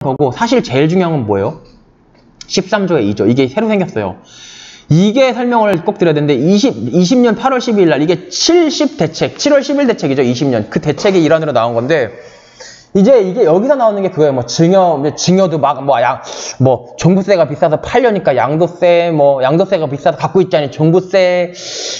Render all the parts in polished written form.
거고, 사실 제일 중요한 건 뭐예요? 13조의 2조. 이게 새로 생겼어요. 이게 설명을 꼭 드려야 되는데, 20년 8월 12일 날, 이게 70대책, 7월 10일 대책이죠, 20년. 그 대책의 일환으로 나온 건데, 이제 이게 여기서 나오는 게 그거예요. 뭐 증여도 막 종부세가 비싸서 팔려니까 양도세, 양도세가 비싸서 갖고 있자니 종부세,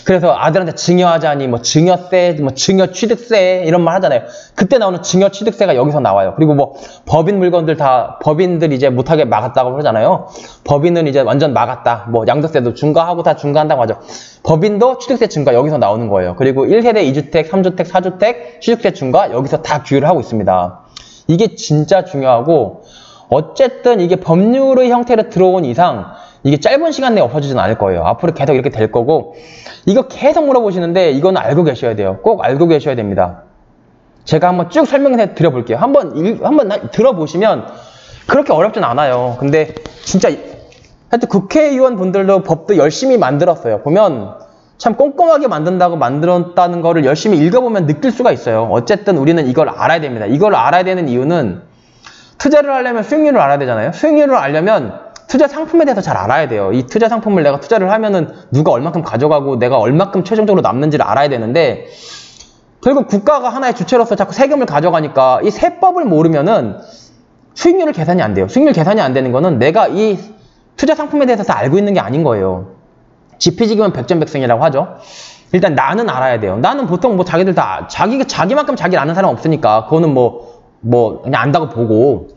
그래서 아들한테 증여하자니 증여세, 증여 취득세 이런 말 하잖아요. 그때 나오는 증여 취득세가 여기서 나와요. 그리고 법인 물건들 다 법인들 이제 못하게 막았다고 그러잖아요. 법인은 이제 완전 막았다. 양도세도 중과하고 다 중과한다고 하죠. 법인도 취득세 중과 여기서 나오는 거예요. 그리고 1세대 2주택, 3주택, 4주택 취득세 중과 여기서 다 규율을 하고 있습니다. 이게 진짜 중요하고, 어쨌든 이게 법률의 형태로 들어온 이상 이게 짧은 시간 내에 없어지진 않을 거예요. 앞으로 계속 이렇게 될 거고, 이거 계속 물어보시는데 이건 알고 계셔야 돼요. 꼭 알고 계셔야 됩니다. 제가 한번 쭉 설명해 드려볼게요. 한번 들어보시면 그렇게 어렵진 않아요. 근데 진짜 하여튼 국회의원 분들도 법도 열심히 만들었어요. 보면 참 꼼꼼하게 만들었다는 거를 열심히 읽어보면 느낄 수가 있어요. 어쨌든 우리는 이걸 알아야 됩니다. 이걸 알아야 되는 이유는, 투자를 하려면 수익률을 알아야 되잖아요. 수익률을 알려면 투자 상품에 대해서 잘 알아야 돼요. 이 투자 상품을 내가 투자를 하면은 누가 얼만큼 가져가고 내가 얼만큼 최종적으로 남는지를 알아야 되는데, 결국 국가가 하나의 주체로서 자꾸 세금을 가져가니까 이 세법을 모르면은 수익률을 계산이 안 돼요. 수익률 계산이 안 되는 거는 내가 이 투자 상품에 대해서 다 알고 있는 게 아닌 거예요. 지피지기면 백전백승이라고 하죠. 일단 나는 알아야 돼요. 나는 보통 자기들 다 자기만큼 자기를 아는 사람 없으니까 그거는 그냥 안다고 보고,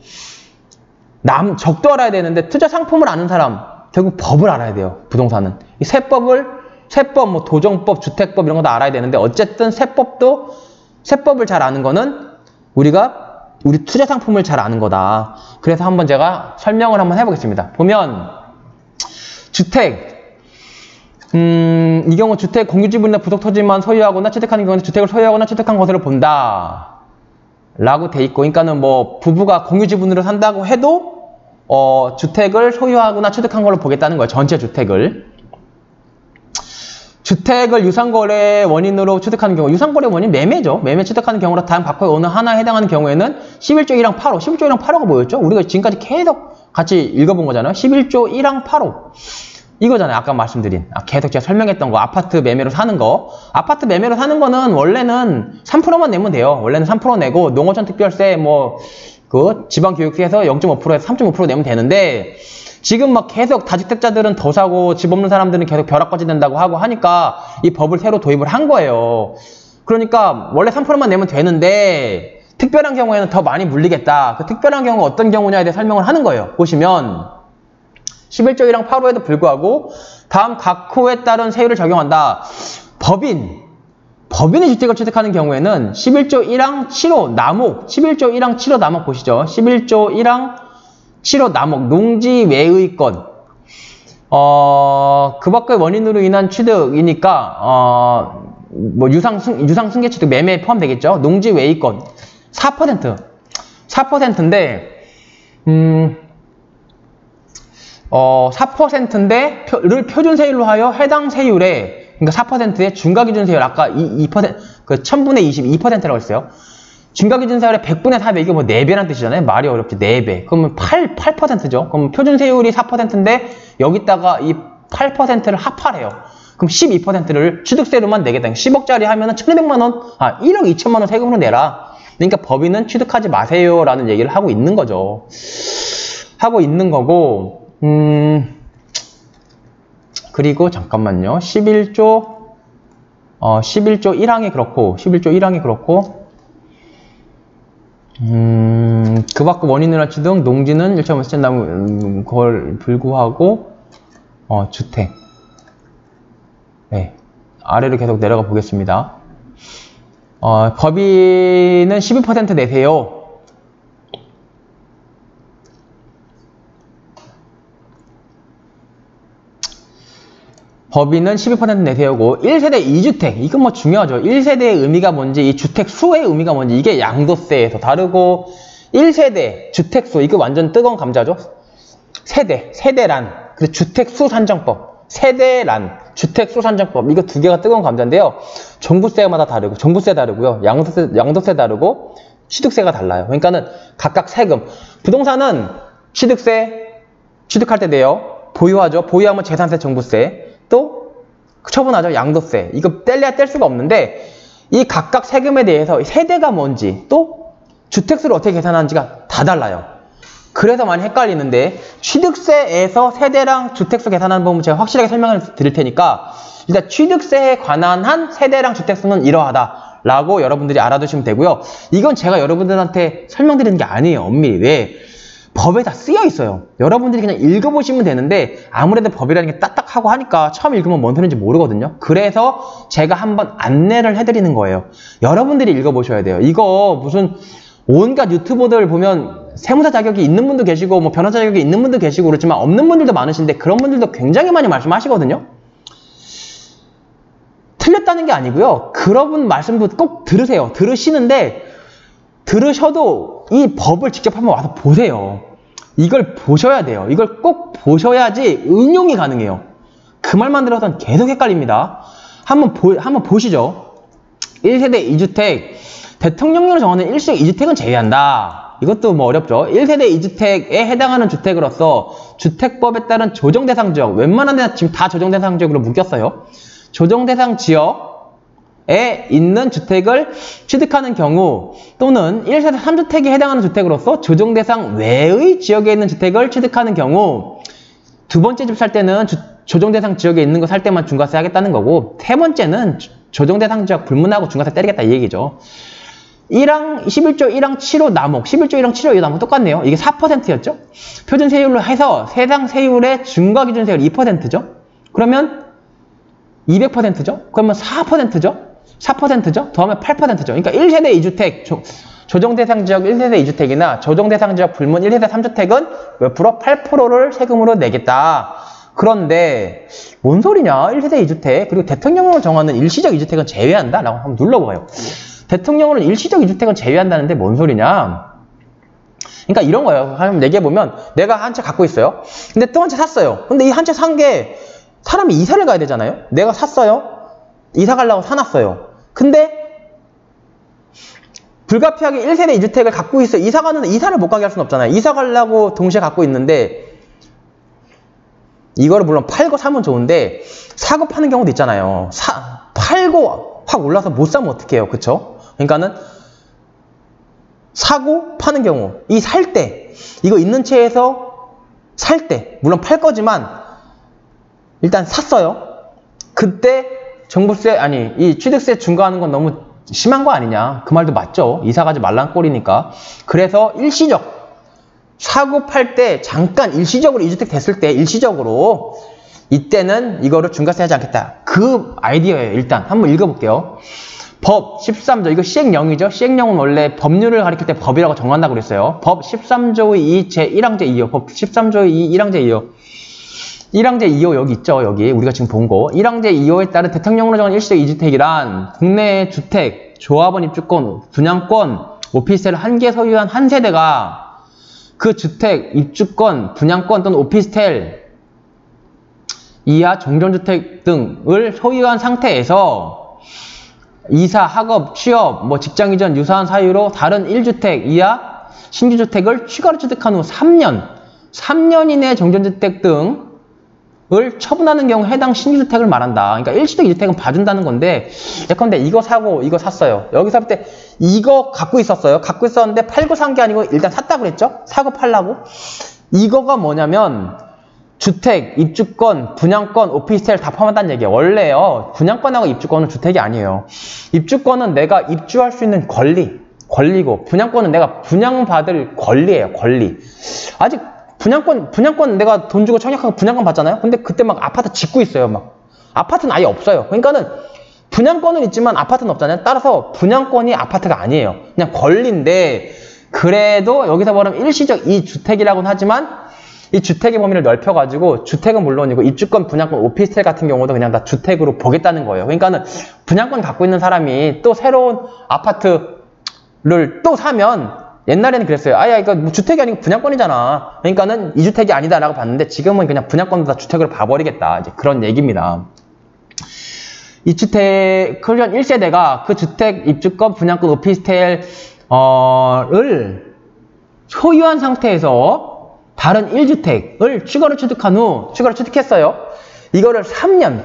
적도 알아야 되는데 투자 상품을 아는 사람, 결국 법을 알아야 돼요. 부동산은 이 세법, 도정법, 주택법 이런 거 다 알아야 되는데, 어쨌든 세법을 잘 아는 거는 우리 투자 상품을 잘 아는 거다. 그래서 한번 제가 설명을 한번 해보겠습니다. 보면 주택, 이 경우 주택 공유지분이나 부속토지만 소유하거나 취득하는 경우는 주택을 소유하거나 취득한 것으로 본다 라고 돼 있고, 그러니까는 부부가 공유지분으로 산다고 해도 주택을 소유하거나 취득한 걸로 보겠다는 거예요. 전체 주택을 유상거래 원인으로 취득하는 경우, 유상거래 원인 매매죠. 매매 취득하는 경우로 다음 각호의 어느 하나에 해당하는 경우에는 11조 1항 8호, 11조 1항 8호가 뭐였죠? 우리가 지금까지 계속 같이 읽어본 거잖아요. 11조 1항 8호 이거잖아요. 아까 말씀드린, 계속 제가 설명했던 거, 아파트 매매로 사는 거. 아파트 매매로 사는 거는 원래는 3%만 내면 돼요. 원래는 3% 내고, 농어촌 특별세, 지방교육세에서 0.5%에서 3.5% 내면 되는데, 지금 계속 다주택자들은 더 사고, 집 없는 사람들은 계속 벼락까지 된다고 하고 하니까, 이 법을 새로 도입을 한 거예요. 그러니까, 원래 3%만 내면 되는데, 특별한 경우에는 더 많이 물리겠다. 그 특별한 경우가 어떤 경우냐에 대해 설명을 하는 거예요. 보시면, 11조 1항 8호에도 불구하고 다음 각 호에 따른 세율을 적용한다. 법인의 주택을 취득하는 경우에는 11조 1항 7호 남목, 11조 1항 7호 남목 보시죠. 11조 1항 7호 남목, 농지 외의권. 그 밖의 원인으로 인한 취득이니까 유상 승계 취득 매매에 포함되겠죠. 농지 외의권 4%인데 4%인데 를 표준세율로 하여 해당 세율에, 그러니까 4%의 중과기준세율, 아까 2%, 1000분의 20, 2%라고 했어요. 중과기준세율의 100분의 4배, 이게 4배란 뜻이잖아요. 말이 어렵지, 4배. 그러면 8%죠. 그럼 표준세율이 4%인데 여기다가 이 8%를 합하래요. 그럼 12%를 취득세로만 내겠다. 10억짜리 하면은 1200만원, 1억 2천만원 세금으로 내라. 그러니까 법인은 취득하지 마세요 라는 얘기를 하고 있는 거죠. 하고 있는 거고, 그리고 잠깐만요. 11조 1항이 그렇고, 그 밖의 원인으로 취득, 농지는 1.5cm 나무, 그걸 불구하고, 주택. 네. 아래로 계속 내려가 보겠습니다. 법인은 12% 내세요. 법인은 12% 내세우고, 1세대 2주택, 이건 중요하죠. 1세대의 의미가 뭔지, 이 주택수의 의미가 뭔지, 이게 양도세에서 다르고, 1세대 주택수, 이거 완전 뜨거운 감자죠. 세대란, 그래서 주택수 산정법, 세대란, 주택수 산정법, 이거 두 개가 뜨거운 감자인데요. 종부세마다 다르고, 종부세 다르고요, 양도세 다르고, 취득세가 달라요. 그러니까는 각각 세금. 부동산은 취득세, 취득할 때 내요. 보유하죠. 보유하면 재산세, 종부세. 또 처분하죠. 양도세. 이거 뗄래야 뗄 수가 없는데 이 각각 세금에 대해서 세대가 뭔지 또 주택수를 어떻게 계산하는지가 다 달라요. 그래서 많이 헷갈리는데 취득세에서 세대랑 주택수 계산하는 부분 제가 확실하게 설명을 드릴 테니까 일단 취득세에 관한 한 세대랑 주택수는 이러하다 라고 여러분들이 알아두시면 되고요. 이건 제가 여러분들한테 설명드리는 게 아니에요. 엄밀히. 왜? 법에 다 쓰여 있어요. 여러분들이 그냥 읽어보시면 되는데 아무래도 법이라는 게 딱딱하고 하니까 처음 읽으면 뭔 소리인지 모르거든요. 그래서 제가 한번 안내를 해드리는 거예요. 여러분들이 읽어보셔야 돼요. 이거 무슨 온갖 유튜버들 보면 세무사 자격이 있는 분도 계시고 뭐 변호사 자격이 있는 분도 계시고 그렇지만 없는 분들도 많으신데 그런 분들도 굉장히 많이 말씀하시거든요. 틀렸다는 게 아니고요. 그런 말씀도 꼭 들으세요. 들으시는데 들으셔도 이 법을 직접 한번 와서 보세요. 이걸 보셔야 돼요. 이걸 꼭 보셔야지 응용이 가능해요. 그 말만 들어서는 계속 헷갈립니다. 한번 보시죠. 1세대 2주택 대통령령으로 정하는 1식 2주택은 제외한다. 이것도 뭐 어렵죠. 1세대 2주택에 해당하는 주택으로서 주택법에 따른 조정대상 지역, 웬만한 데는 지금 다 조정대상 지역으로 묶였어요. 조정대상 지역에 있는 주택을 취득하는 경우 또는 1세대 3주택에 해당하는 주택으로서 조정대상 외의 지역에 있는 주택을 취득하는 경우 두 번째 집 살 때는 조정대상 지역에 있는 거 살 때만 중과세 하겠다는 거고 세 번째는 조정대상 지역 불문하고 중과세 때리겠다 이 얘기죠. 11조 1항 7호 남목, 11조 1항 7호 이 남목 똑같네요. 이게 4%였죠? 표준 세율로 해서 세상 세율의 중과기준 세율 2%죠? 그러면 200%죠? 그러면 4%죠? 4%죠? 더하면 8%죠? 그러니까 1세대 2주택, 조정대상 지역 1세대 2주택이나 조정대상 지역 불문 1세대 3주택은 몇 프로? 8%를 세금으로 내겠다. 그런데 뭔 소리냐? 1세대 2주택 그리고 대통령령으로 정하는 일시적 2주택은 제외한다? 라고 한번 눌러봐요. 대통령령으로 일시적 2주택은 제외한다는데 뭔 소리냐? 그러니까 이런 거예요. 한번 얘기해보면 내가 한 채 갖고 있어요. 근데 또 한 채 샀어요. 근데 이 한 채 산 게 사람이 이사를 가야 되잖아요. 내가 샀어요. 이사 가려고 사놨어요. 근데 불가피하게 1세대 2주택을 갖고 있어요. 이사 가는데 이사를 못 가게 할 수는 없잖아요. 이사 가려고 동시에 갖고 있는데 이거를 물론 팔고 사면 좋은데 사고 파는 경우도 있잖아요. 팔고 확 올라서 못 사면 어떡해요. 그쵸? 그러니까는 사고 파는 경우 이 살 때 이거 있는 채에서 살 때 물론 팔 거지만 일단 샀어요. 그때 종부세 아니 이 취득세 중과하는 건 너무 심한 거 아니냐. 그 말도 맞죠. 이사 가지 말란 꼴이니까. 그래서 일시적 사고 팔 때 잠깐 일시적으로 2주택 됐을 때 일시적으로 이때는 이거를 중과세 하지 않겠다. 그 아이디어예요. 일단 한번 읽어볼게요. 법 13조 이거 시행령이죠. 시행령은 원래 법률을 가리킬 때 법이라고 정한다고 그랬어요. 법 13조의 2 제1항 제2호 법 13조의 2 1항 제2호 1항 제2호 여기 있죠. 여기 우리가 지금 본 거 1항 제2호에 따른 대통령령으로 정한 일시적 2주택이란 국내 주택, 조합원 입주권, 분양권, 오피스텔을 한 개 소유한 한 세대가 그 주택, 입주권, 분양권 또는 오피스텔 이하 종전주택 등을 소유한 상태에서 이사, 학업, 취업, 직장 이전 유사한 사유로 다른 1주택 이하 신규주택을 추가로 취득한 후 3년 이내 종전주택 등을 처분하는 경우 해당 신규주택을 말한다. 그러니까 일시적 2주택은 봐준다는 건데 예컨대 이거 사고 이거 샀어요. 여기서 볼 때 이거 갖고 있었어요. 갖고 있었는데 팔고 산 게 아니고 일단 샀다고 그랬죠? 사고 팔라고. 이거가 뭐냐면 주택, 입주권, 분양권, 오피스텔 다 포함한다는 얘기예요. 원래요. 분양권하고 입주권은 주택이 아니에요. 입주권은 내가 입주할 수 있는 권리고 분양권은 내가 분양받을 권리예요. 권리. 아직 분양권 내가 돈 주고 청약하고 분양권 받잖아요. 근데 그때 막 아파트 짓고 있어요. 막 아파트는 아예 없어요. 그러니까는 분양권은 있지만 아파트는 없잖아요. 따라서 분양권이 아파트가 아니에요. 그냥 권리인데 그래도 여기서 말하면 일시적 2주택이라고는 하지만 이 주택의 범위를 넓혀가지고 주택은 물론이고 입주권, 분양권, 오피스텔 같은 경우도 그냥 다 주택으로 보겠다는 거예요. 그러니까는 분양권 갖고 있는 사람이 또 새로운 아파트를 또 사면 옛날에는 그랬어요. 아야 이거 주택이 아니고 분양권이잖아. 그러니까는 2주택이 아니다라고 봤는데 지금은 그냥 분양권도 다 주택으로 봐버리겠다. 이제 그런 얘기입니다. 2주택, 그런 1세대가 그 주택, 입주권, 분양권, 오피스텔 를 소유한 상태에서 다른 1주택을 추가로 취득한 후, 추가로 취득했어요. 이거를 3년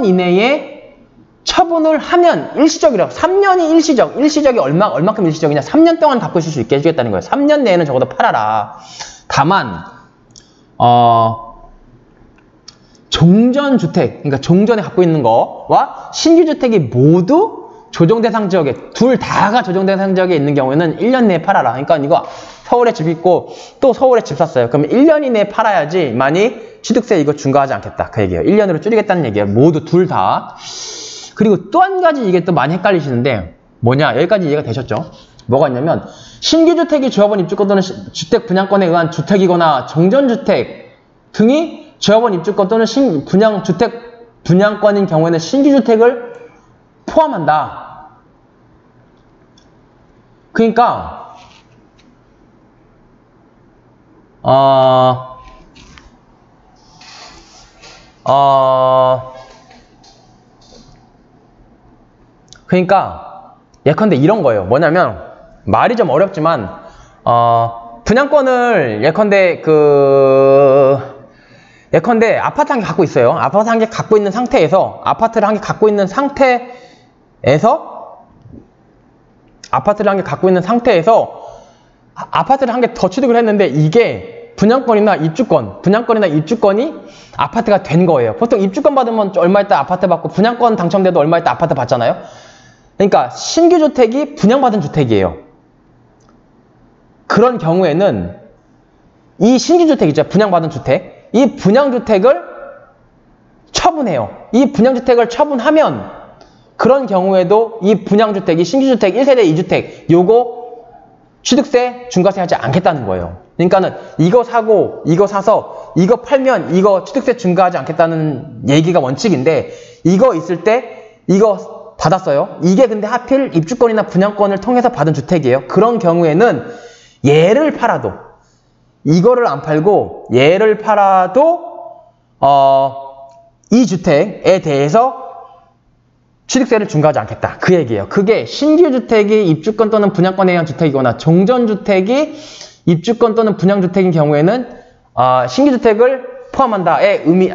이내에 처분을 하면 일시적이라고. 3년이 일시적. 일시적이 얼마큼 일시적이냐? 3년 동안 갖고 있을 수 있게 해주겠다는 거예요. 3년 내에는 적어도 팔아라. 다만, 종전주택, 그러니까 종전에 갖고 있는 거와 신규주택이 모두 조정대상 지역에, 둘 다가 조정대상 지역에 있는 경우에는 1년 내에 팔아라. 그러니까 이거 서울에 집 있고 또 서울에 집 샀어요. 그러면 1년 이내에 팔아야지만이 취득세 이거 중과하지 않겠다. 그 얘기예요. 1년으로 줄이겠다는 얘기예요. 모두 둘 다. 그리고 또 한 가지 이게 또 많이 헷갈리시는데 뭐냐? 여기까지 이해가 되셨죠? 뭐가 있냐면 신규주택이 조합원 입주권 또는 주택 분양권에 의한 주택이거나 정전주택 등이 조합원 입주권 또는 주택 분양권인 경우에는 신규주택을 포함한다. 그러니까 그러니까 예컨대 이런 거예요. 뭐냐면 말이 좀 어렵지만 분양권을 예컨대 아파트 한 개 갖고 있어요. 아파트 한 개 갖고 있는 상태에서 아파트를 한 개 갖고 있는 상태에서 아파트를 한 개 더 취득을 했는데 이게 분양권이나 입주권이 아파트가 된 거예요. 보통 입주권 받으면 얼마 있다 아파트 받고 분양권 당첨돼도 얼마 있다 아파트 받잖아요. 그러니까 신규주택이 분양받은 주택이에요. 그런 경우에는 이 신규주택이죠. 분양받은 주택. 이 분양주택을 처분해요. 이 분양주택을 처분하면 그런 경우에도 이 분양주택이 신규주택 1세대 2주택 요거 취득세 중과세 하지 않겠다는 거예요. 그러니까는 이거 사고 이거 사서 이거 팔면 이거 취득세 중과하지 않겠다는 얘기가 원칙인데 이거 있을 때 이거 받았어요. 이게 근데 하필 입주권이나 분양권을 통해서 받은 주택이에요. 그런 경우에는 얘를 팔아도 이거를 안 팔고 얘를 팔아도 이 주택에 대해서 취득세를 중과하지 않겠다. 그 얘기예요. 그게 신규주택이 입주권 또는 분양권에 의한 주택이거나 종전주택이 입주권 또는 분양주택인 경우에는 신규주택을 포함한다의 의미,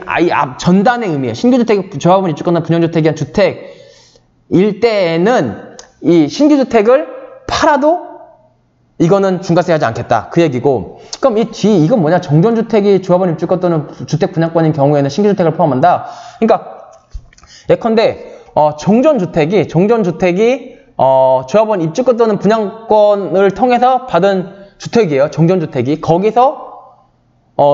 전단의 의미예요. 신규주택이 조합원 입주권 또는 분양주택에 의한 주택일 때에는 이 신규주택을 팔아도 이거는 중과세 하지 않겠다. 그 얘기고. 그럼 이건 뭐냐? 종전주택이 조합원 입주권 또는 주택 분양권인 경우에는 신규주택을 포함한다. 그러니까 예컨대 종전주택이 조합원 입주권 또는 분양권을 통해서 받은 주택이에요. 종전주택이. 거기서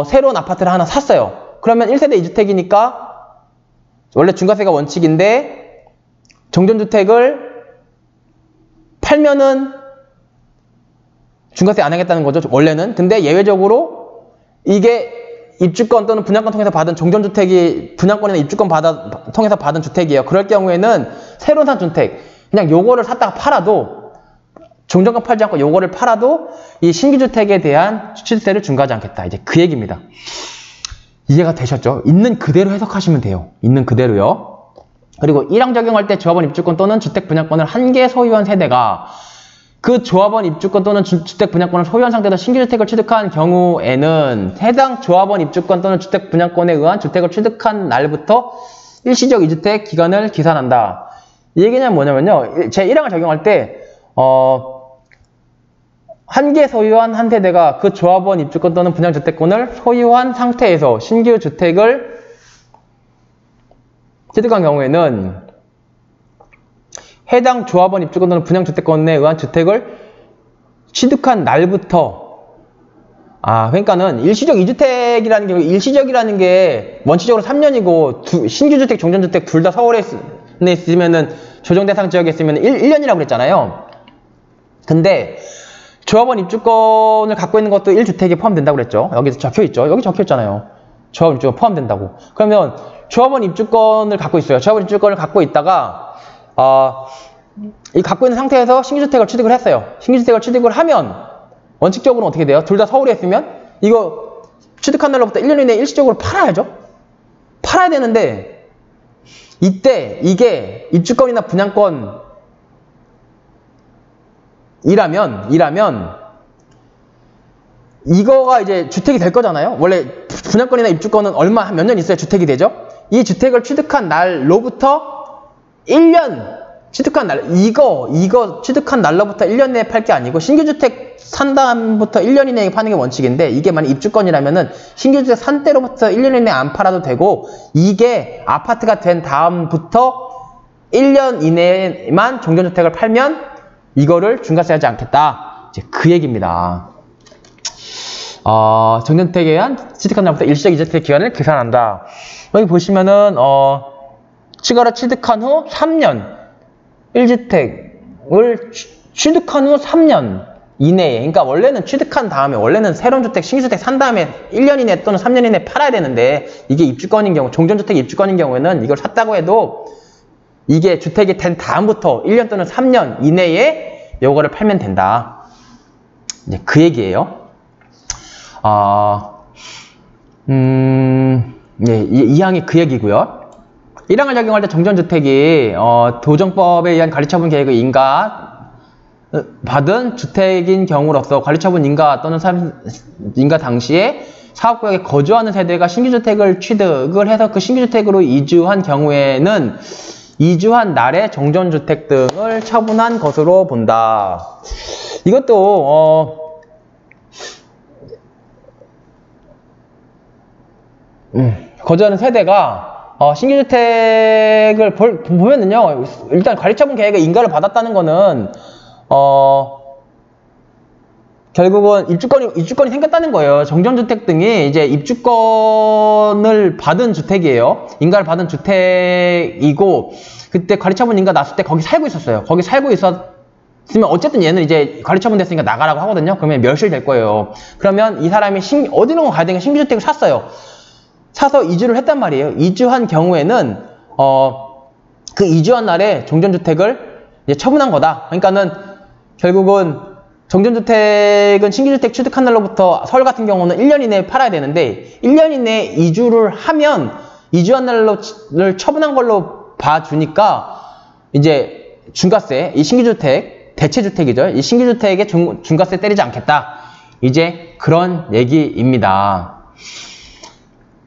새로운 아파트를 하나 샀어요. 그러면 1세대 2주택이니까 원래 중과세가 원칙인데 종전주택을 팔면은 중과세 안 하겠다는 거죠. 원래는. 근데 예외적으로 이게 입주권 또는 분양권 통해서 받은 종전주택이 분양권이나 입주권 통해서 받은 주택이에요. 그럴 경우에는 새로 산 주택, 그냥 요거를 샀다가 팔아도 종전권 팔지 않고 요거를 팔아도 이 신규주택에 대한 취득세를 중과하지 않겠다. 이제 그 얘기입니다. 이해가 되셨죠? 있는 그대로 해석하시면 돼요. 있는 그대로요. 그리고 1항 적용할 때 조합원 입주권 또는 주택 분양권을 한 개 소유한 세대가 그 조합원 입주권 또는 주택 분양권을 소유한 상태에서 신규주택을 취득한 경우에는 해당 조합원 입주권 또는 주택 분양권에 의한 주택을 취득한 날부터 일시적 2주택 기간을 기산한다. 이 얘기는 뭐냐면요. 제 1항을 적용할 때 한 개 소유한 한 세대가 그 조합원 입주권 또는 분양주택권을 소유한 상태에서 신규주택을 취득한 경우에는 해당 조합원 입주권 또는 분양주택권에 의한 주택을 취득한 날부터 그러니까는 일시적 2주택이라는 게 일시적이라는 게 원칙적으로 3년이고 신규주택, 종전주택 둘 다 서울에 있으면은 조정대상 지역에 있으면 1년이라고 그랬잖아요. 근데 조합원 입주권을 갖고 있는 것도 1주택에 포함된다고 그랬죠. 여기서 적혀있죠. 여기 적혀있잖아요. 조합원 입주권 포함된다고. 그러면 조합원 입주권을 갖고 있어요. 조합원 입주권을 갖고 있다가 이 갖고 있는 상태에서 신규주택을 취득을 했어요. 신규주택을 취득을 하면 원칙적으로 어떻게 돼요? 둘 다 서울에 있으면 이거 취득한 날로부터 1년 이내에 일시적으로 팔아야죠. 팔아야 되는데 이때 이게 입주권이나 분양권 이라면 이거가 이제 주택이 될 거잖아요. 원래 분양권이나 입주권은 얼마 몇 년 있어야 주택이 되죠. 이 주택을 취득한 날로부터 1년 취득한 날 이거 취득한 날로부터 1년 내에 팔 게 아니고 신규 주택 산 다음부터 1년 이내에 파는 게 원칙인데 이게 만약 입주권이라면은 신규 주택 산 때로부터 1년 이내에 안 팔아도 되고 이게 아파트가 된 다음부터 1년 이내에만 종전주택을 팔면 이거를 중과세 하지 않겠다. 이제 그 얘기입니다. 종전주택에 의한 취득한 날부터 일시적 이주택 기간을 계산한다. 여기 보시면은 추가로 취득한 후 3년 1주택을 취득한 후 3년 이내에, 그러니까 원래는 취득한 다음에, 원래는 새로운 주택, 신규주택 산 다음에 1년 이내 또는 3년 이내에 팔아야 되는데 이게 입주권인 경우, 종전주택 입주권인 경우에는 이걸 샀다고 해도 이게 주택이 된 다음부터 1년 또는 3년 이내에 요거를 팔면 된다. 이제 그 얘기예요. 예, 이 항이 그 얘기고요. 1항을 적용할 때 정전주택이 도정법에 의한 관리처분 계획을 인가 받은 주택인 경우로서 관리처분 인가 또는 인가 당시에 사업구역에 거주하는 세대가 신규주택을 취득을 해서 그 신규주택으로 이주한 경우에는 이주한 날에 정전주택 등을 처분한 것으로 본다. 이것도 거주하는 세대가 신규주택을 보면은요, 일단 관리처분 계획의 인가를 받았다는 거는, 결국은 입주권이 생겼다는 거예요. 정전주택 등이 이제 입주권을 받은 주택이에요. 인가를 받은 주택이고, 그때 관리처분 인가 났을 때 거기 살고 있었어요. 거기 살고 있었으면 어쨌든 얘는 이제 관리처분 됐으니까 나가라고 하거든요. 그러면 멸실될 거예요. 그러면 이 사람이 어디로 가야 되는 신규주택을 샀어요. 사서 이주를 했단 말이에요. 이주한 경우에는 그 이주한 날에 종전주택을 이제 처분한 거다. 그러니까는 결국은 정전주택은 신규주택 취득한 날로부터 서울 같은 경우는 1년 이내에 팔아야 되는데 1년 이내에 이주를 하면 이주한 날로를 처분한 걸로 봐주니까 이제 중과세, 이 신규주택, 대체주택이죠. 이 신규주택에 중과세 때리지 않겠다. 이제 그런 얘기입니다.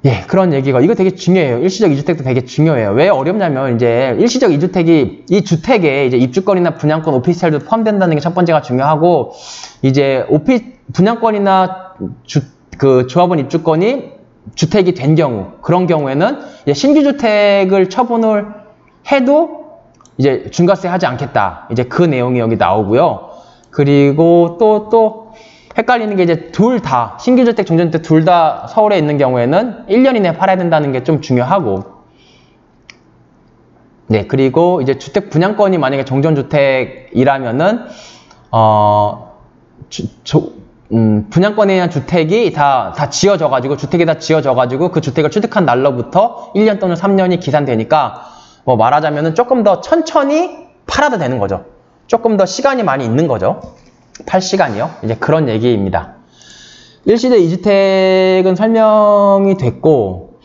예, 그런 얘기가, 이거 되게 중요해요. 일시적 이주택도 되게 중요해요. 왜 어렵냐면, 이제, 일시적 이주택이, 이 주택에 이제 입주권이나 분양권, 오피스텔도 포함된다는 게 첫 번째가 중요하고, 이제, 분양권이나 조합원 입주권이 주택이 된 경우, 그런 경우에는, 이제 신규주택을 처분을 해도, 이제, 중과세 하지 않겠다. 이제 그 내용이 여기 나오고요. 그리고 또, 헷갈리는 게 이제 둘 다, 신규주택, 종전주택 둘 다 서울에 있는 경우에는 1년 이내에 팔아야 된다는 게 좀 중요하고, 네, 그리고 이제 주택 분양권이 만약에 종전주택이라면은, 분양권에 의한 주택이 다 지어져가지고, 주택이 다 지어져가지고 그 주택을 취득한 날로부터 1년 또는 3년이 기산되니까, 뭐 말하자면은 조금 더 천천히 팔아도 되는 거죠. 조금 더 시간이 많이 있는 거죠. 팔 시간이요. 이제 그런 얘기입니다. 일시적 이주택은 설명이 됐고,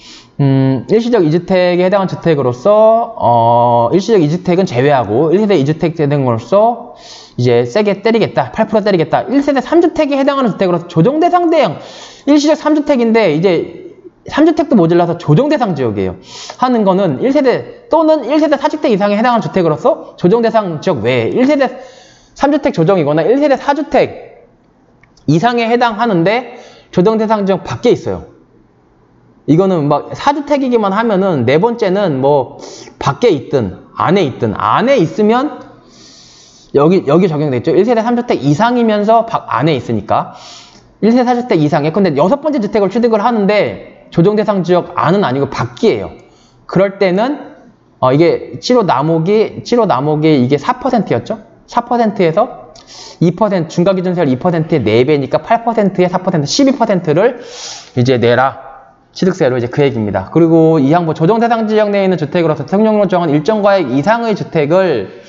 일시적 이주택에 해당한 주택으로서, 일시적 이주택은 제외하고, 1세대 이주택 대상으로서, 이제 세게 때리겠다. 8% 때리겠다. 1세대 3주택에 해당하는 주택으로서 조정대상 대형, 일시적 3주택인데, 이제 3주택도 모자라서 조정대상 지역이에요. 하는 거는 1세대 또는 1세대 4주택 이상에 해당하는 주택으로서 조정대상 지역 외에 1세대 3주택 조정이거나 1세대 4주택 이상에 해당하는데 조정대상 지역 밖에 있어요. 이거는 막 4주택이기만 하면은 네 번째는 뭐 밖에 있든 안에 있으면 여기 적용되죠. 1세대 3주택 이상이면서 안에 있으니까 1세대 4주택 이상에. 근데 여섯 번째 주택을 취득을 하는데 조정대상 지역 안은 아니고 밖이에요. 그럴 때는 이게 7호 나목이 이게 4%였죠. 4%에서 2% 중과기준세율 2%의 4배니까 8%에 4% 12%를 이제 내라. 취득세로 이제 그 얘기입니다. 그리고 이 항목 조정대상 지역 내에 있는 주택으로서 대통령으로 정한 일정 과액 이상의 주택을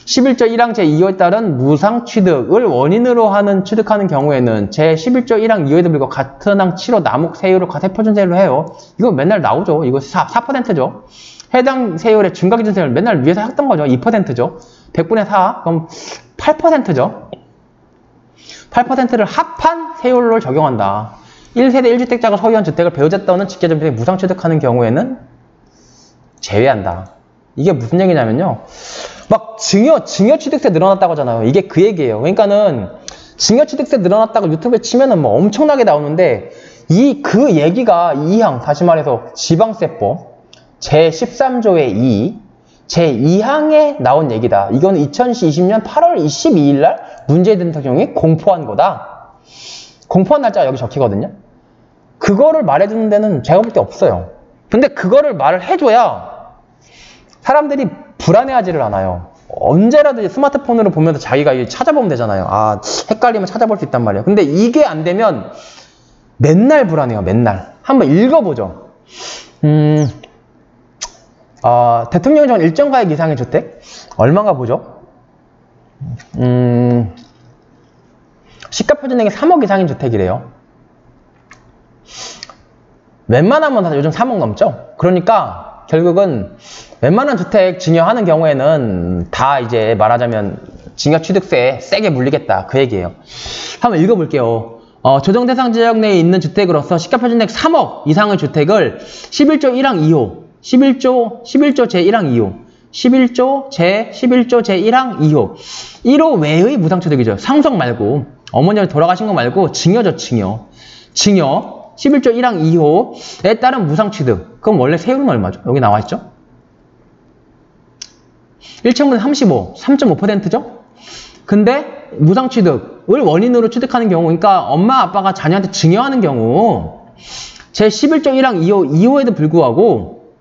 11조 1항 제2호에 따른 무상 취득을 원인으로 하는 취득하는 경우에는 제11조 1항 2호에도 불구하고 같은 항 7호 나목 세율을 과세표준세율로 해요. 이거 맨날 나오죠. 이거 4%죠. 해당 세율의 중과기준세율 맨날 위에서 했던 거죠. 2%죠. 100분의 4. 그럼 8%죠. 8%를 합한 세율을 적용한다. 1세대 1주택자가 소유한 주택을 배우자 또는 직계전비에 무상취득하는 경우에는 제외한다. 이게 무슨 얘기냐면요. 막 증여취득세 늘어났다고 하잖아요. 이게 그 얘기예요. 그러니까는 증여취득세 늘어났다고 유튜브에 치면은 뭐 엄청나게 나오는데 그 얘기가 2항, 다시 말해서 지방세법 제13조의 2, 제2항에 나온 얘기다. 이건 2020년 8월 22일 날 문재인 대통령이 공포한 거다. 공포한 날짜가 여기 적히거든요. 그거를 말해주는 데는 제가 볼 때 없어요. 근데 그거를 말을 해줘야 사람들이 불안해하지를 않아요. 언제라도 스마트폰으로 보면서 자기가 찾아보면 되잖아요. 아, 헷갈리면 찾아볼 수 있단 말이에요. 근데 이게 안 되면 맨날 불안해요. 맨날. 한번 읽어보죠. 대통령이 정한 일정 가액 이상의 주택 얼마인가 보죠. 시가표준액이 3억 이상인 주택이래요. 웬만하면 다 요즘 3억 넘죠. 그러니까 결국은 웬만한 주택 증여하는 경우에는 다 이제 말하자면 증여취득세 세게 물리겠다 그 얘기예요. 한번 읽어볼게요. 조정 대상 지역 내에 있는 주택으로서 시가표준액 3억 이상의 주택을 11조 1항 2호 11조 제1항 2호 11조 제1항 2호 1호 외의 무상취득이죠. 상속 말고 어머니가 돌아가신 거 말고 증여죠. 증여 11조 1항 2호에 따른 무상취득. 그럼 원래 세율은 얼마죠? 여기 나와있죠? 1층분의 35, 3.5%죠? 근데 무상취득을 원인으로 취득하는 경우, 그러니까 엄마 아빠가 자녀한테 증여하는 경우 제11조 1항 2호에도 불구하고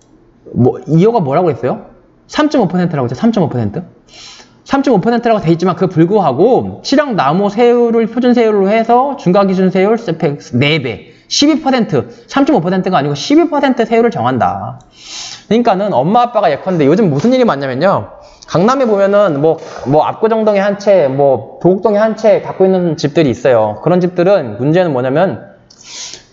2호가 뭐라고 했어요? 3.5%라고 했죠. 3.5%? 3.5%라고 돼 있지만 그 불구하고 실형 남호 세율을 표준세율로 해서 중과기준세율 4배 12%, 3.5%가 아니고 12% 세율을 정한다. 그러니까는 엄마 아빠가 예컨대 요즘 무슨 일이 많냐면요. 강남에 보면은 뭐 압구정동에 한 채, 도곡동에 한 채 갖고 있는 집들이 있어요. 그런 집들은 문제는 뭐냐면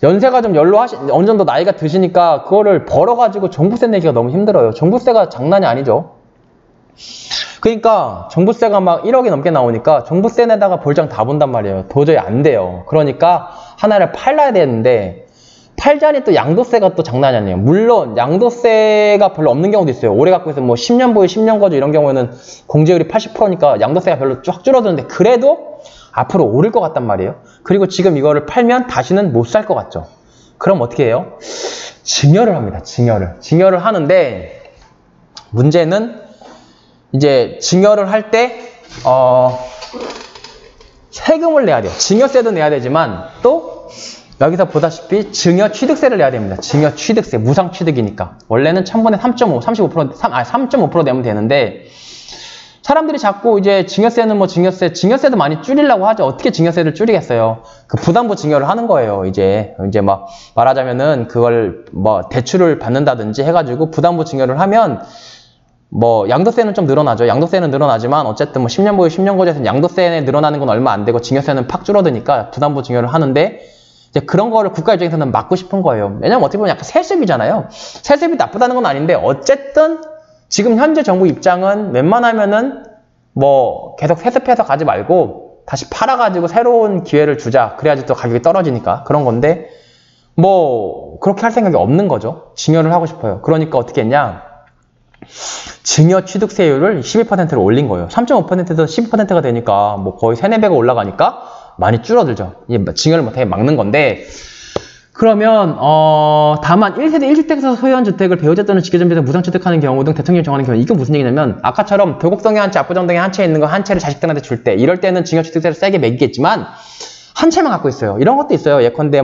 연세가 좀 어느 정도 나이가 드시니까 그거를 벌어가지고 종부세 내기가 너무 힘들어요. 종부세가 장난이 아니죠. 그러니까 종부세가 막 1억이 넘게 나오니까 종부세 내다가 볼장 다 본단 말이에요. 도저히 안 돼요. 그러니까 하나를 팔아야 되는데 팔자니 또 양도세가 또 장난이 아니에요. 물론 양도세가 별로 없는 경우도 있어요. 오래 갖고 있으면 10년 보유 10년 거주 이런 경우에는 공제율이 80%니까 양도세가 별로 쫙 줄어드는데 그래도 앞으로 오를 것 같단 말이에요. 그리고 지금 이거를 팔면 다시는 못 살 것 같죠. 그럼 어떻게 해요? 증여를 합니다. 증여를 하는데 문제는 이제 증여를 할 때 세금을 내야 돼요. 증여세도 내야 되지만 또 여기서 보다시피 증여취득세를 내야 됩니다. 증여취득세, 무상취득이니까. 원래는 1000분의 3.5, 3.5% 내면 되는데 사람들이 자꾸 이제 증여세는 증여세도 많이 줄이려고 하죠. 어떻게 증여세를 줄이겠어요? 그 부담부 증여를 하는 거예요. 이제 막 말하자면은 그걸 대출을 받는다든지 해가지고 부담부 증여를 하면 양도세는 좀 늘어나죠. 양도세는 늘어나지만 어쨌든 10년 보유 10년 거주에서는 양도세에 늘어나는 건 얼마 안 되고 증여세는 팍 줄어드니까 부담부 증여를 하는데 이제 그런 거를 국가 입장에서는 막고 싶은 거예요. 왜냐면 어떻게 보면 약간 세습이잖아요. 세습이 나쁘다는 건 아닌데 어쨌든 지금 현재 정부 입장은 웬만하면은 계속 세습해서 가지 말고 다시 팔아가지고 새로운 기회를 주자. 그래야지 또 가격이 떨어지니까 그런 건데 그렇게 할 생각이 없는 거죠. 증여를 하고 싶어요. 그러니까 어떻게 했냐? 증여취득세율을 12%로 올린 거예요. 3.5%에서 12%가 되니까 거의 3, 4배가 올라가니까 많이 줄어들죠. 증여를 못하게 막는 건데 그러면 다만 1세대 1주택에서 소유한 주택을 배우자 또는 직계전비에서 무상취득하는 경우 등 대통령이 정하는 경우 이건 무슨 얘기냐면 아까처럼 도곡동에 한 채, 압구정동에 한 채 있는 거 한 채를 자식들한테 줄 때 이럴 때는 증여취득세를 세게 매기겠지만 한 채만 갖고 있어요. 이런 것도 있어요. 예컨대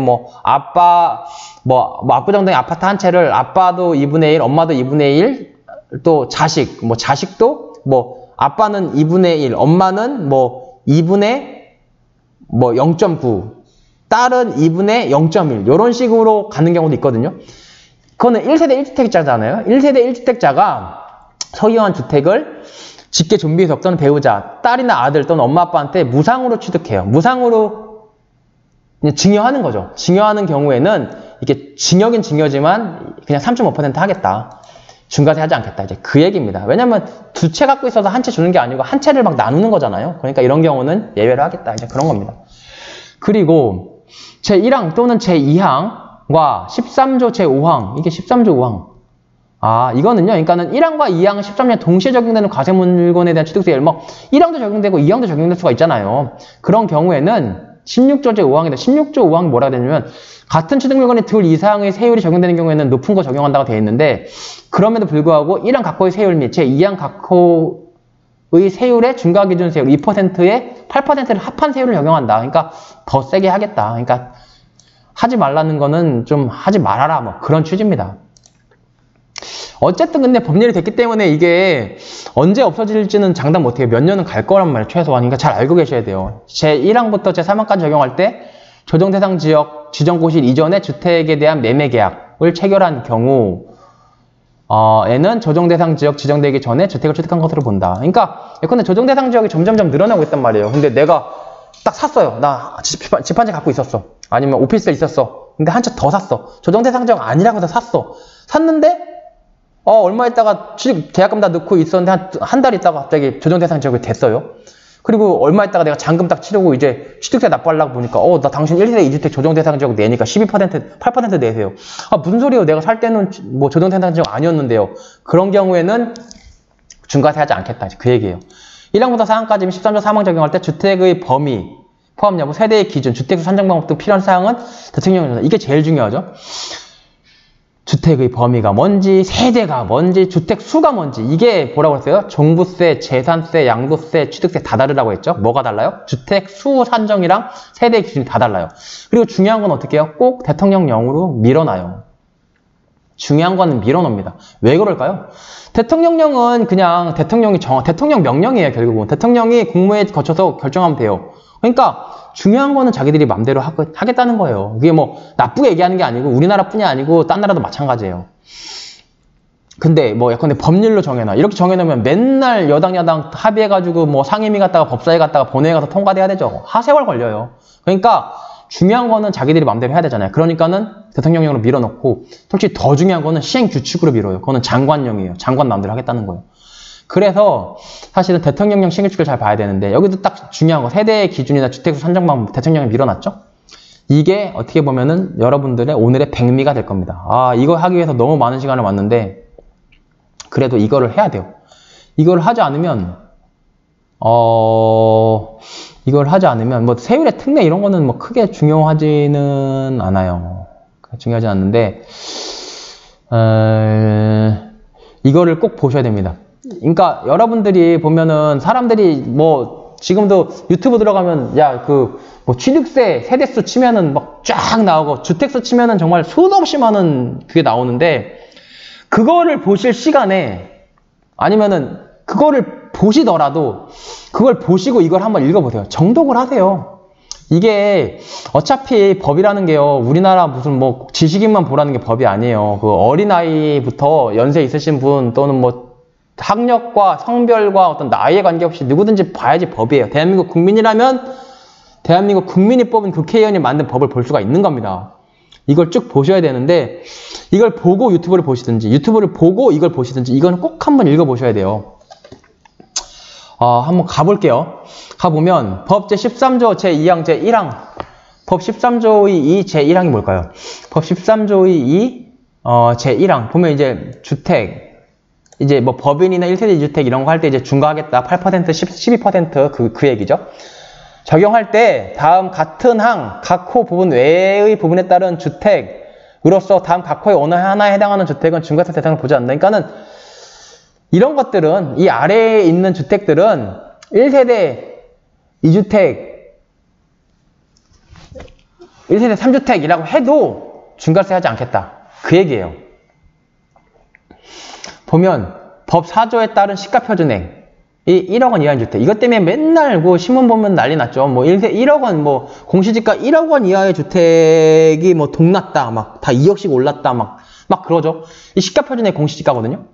압구정동에 아파트 한 채를 아빠도 2분의 1, 엄마도 2분의 1, 또 자식도 아빠는 2분의 1, 엄마는 2분의 0.9, 딸은 2분의 0.1 이런 식으로 가는 경우도 있거든요. 그거는 1세대 1주택자잖아요. 1세대 1주택자가 소유한 주택을 직계 좀비속 또는 배우자, 딸이나 아들 또는 엄마 아빠한테 무상으로 취득해요. 무상으로 증여하는 거죠. 증여하는 경우에는 이게 증여긴 증여지만 그냥 3.5% 하겠다. 중과세 하지 않겠다. 이제 그 얘기입니다. 왜냐면 두 채 갖고 있어서 한 채 주는 게 아니고 한 채를 막 나누는 거잖아요. 그러니까 이런 경우는 예외로 하겠다. 이제 그런 겁니다. 그리고 제1항 또는 제2항과 13조 제5항, 이게 13조 5항. 아, 이거는요, 그러니까는 1항과 2항은 13년 동시에 적용되는 과세 물건에 대한 취득세율, 뭐, 1항도 적용되고 2항도 적용될 수가 있잖아요. 그런 경우에는 16조 제5항인데, 16조 5항이 뭐라고 되냐면, 같은 취득 물건의 둘 이상의 세율이 적용되는 경우에는 높은 거 적용한다고 되어 있는데, 그럼에도 불구하고 1항 각호의 세율 및 제2항 각호의 세율의 중과기준 세율 2%에 8%를 합한 세율을 적용한다. 그러니까 더 세게 하겠다. 그러니까 하지 말라는 거는 좀 하지 말아라. 뭐 그런 취지입니다. 어쨌든 근데 법률이 됐기 때문에 이게 언제 없어질지는 장담 못해요. 몇 년은 갈 거란 말이에요. 최소한. 그러니까 잘 알고 계셔야 돼요. 제1항부터 제3항까지 적용할 때 조정 대상 지역 지정고시 이전에 주택에 대한 매매 계약을 체결한 경우 에는 조정 대상 지역 지정되기 전에 주택을 취득한 것으로 본다. 그러니까 예컨대 조정 대상 지역이 점점점 늘어나고 있단 말이에요. 근데 내가 딱 샀어요. 나 집 한 채 갖고 있었어. 아니면 오피스텔 있었어. 근데 한 채 더 샀어. 조정 대상 지역 아니라고 해서 샀어. 샀는데 얼마 있다가 계약금 다 넣고 있었는데 한 달 있다가 갑자기 조정 대상 지역이 됐어요. 그리고 얼마 있다가 내가 잔금 딱 치르고 이제 취득세 납부하려고 보니까 나 당신 1세대 2주택 조정 대상 지역 내니까 12%, 8% 내세요. 아, 무슨 소리예요? 내가 살 때는 뭐 조정 대상 지역 아니었는데요. 그런 경우에는 중과세 하지 않겠다. 그 얘기예요. 1항부터 4항까지 13조 3항 적용할 때 주택의 범위, 포함 여부, 세대의 기준, 주택수 산정 방법 등 필요한 사항은 대통령이 이게 제일 중요하죠. 주택의 범위가 뭔지, 세대가 뭔지, 주택 수가 뭔지, 이게 뭐라고 했어요? 종부세, 재산세, 양도세, 취득세 다 다르다고 했죠? 뭐가 달라요? 주택 수 산정이랑 세대 기준이 다 달라요. 그리고 중요한 건 어떻게 해요? 꼭 대통령령으로 밀어놔요. 중요한 거는 밀어놓습니다. 왜 그럴까요? 대통령령은 그냥 대통령 명령이에요, 결국은. 대통령이 국무회의 거쳐서 결정하면 돼요. 그러니까 중요한 거는 자기들이 맘대로 하겠다는 거예요. 그게 뭐 나쁘게 얘기하는 게 아니고 우리나라뿐이 아니고 딴 나라도 마찬가지예요. 근데 뭐 예컨대 법률로 정해놔. 이렇게 정해놓으면 맨날 여당 야당 합의해가지고 뭐 상임위 갔다가 법사위 갔다가 본회의 가서 통과돼야 되죠. 하세월 걸려요. 그러니까 중요한 거는 자기들이 맘대로 해야 되잖아요. 그러니까는 대통령령으로 밀어넣고 솔직히 더 중요한 거는 시행규칙으로 밀어요. 그거는 장관령이에요. 장관 맘대로 하겠다는 거예요. 그래서 사실은 대통령령 시행규칙을 잘 봐야 되는데 여기도 딱 중요한 거 세대의 기준이나 주택수 산정 방법 대통령이 밀어놨죠. 이게 어떻게 보면은 여러분들의 오늘의 백미가 될 겁니다. 아, 이거 하기 위해서 너무 많은 시간을 왔는데 그래도 이거를 해야 돼요. 이걸 하지 않으면 뭐 세율의 특례 이런 거는 뭐 크게 중요하지는 않아요. 중요하지 않는데 이거를 꼭 보셔야 됩니다. 그러니까 여러분들이 보면은 사람들이 뭐 지금도 유튜브 들어가면 야 뭐 취득세 세대수 치면은 막 쫙 나오고 주택수 치면은 정말 수도 없이 많은 그게 나오는데 그거를 보실 시간에 아니면은 그거를 보시더라도 그걸 보시고 이걸 한번 읽어보세요. 정독을 하세요. 이게 어차피 법이라는 게요. 우리나라 무슨 뭐 지식인만 보라는 게 법이 아니에요. 그 어린아이부터 연세 있으신 분 또는 뭐 학력과 성별과 어떤 나이에 관계없이 누구든지 봐야지 법이에요. 대한민국 국민이라면 대한민국 국민이 뽑은 국회의원이 만든 법을 볼 수가 있는 겁니다. 이걸 쭉 보셔야 되는데 이걸 보고 유튜브를 보시든지 유튜브를 보고 이걸 보시든지 이건 꼭 한번 읽어보셔야 돼요. 한번 가볼게요. 가보면 법 제13조 제2항 제1항 법 13조의 2 제1항이 뭘까요? 법 13조의 2 제1항 보면 이제 주택 이제 뭐 법인이나 1세대 2주택 이런 거 할 때 이제 중과하겠다 8% 12% 그 얘기죠. 적용할 때 다음 같은 항 각 호 부분 외의 부분에 따른 주택으로서 다음 각 호의 어느 하나에 해당하는 주택은 중과세 대상을 보지 않는다. 그러니까는 이런 것들은 이 아래에 있는 주택들은 1세대 2주택 1세대 3주택이라고 해도 중과세 하지 않겠다. 그 얘기예요. 보면 법 4조에 따른 시가표준액 이 1억 원 이하의 주택 이것 때문에 맨날 그 신문 보면 난리 났죠. 뭐 1억 원 뭐 공시지가 1억 원 이하의 주택이 뭐 동났다 막 다 2억씩 올랐다 막 그러죠. 이 시가표준액 공시지가거든요.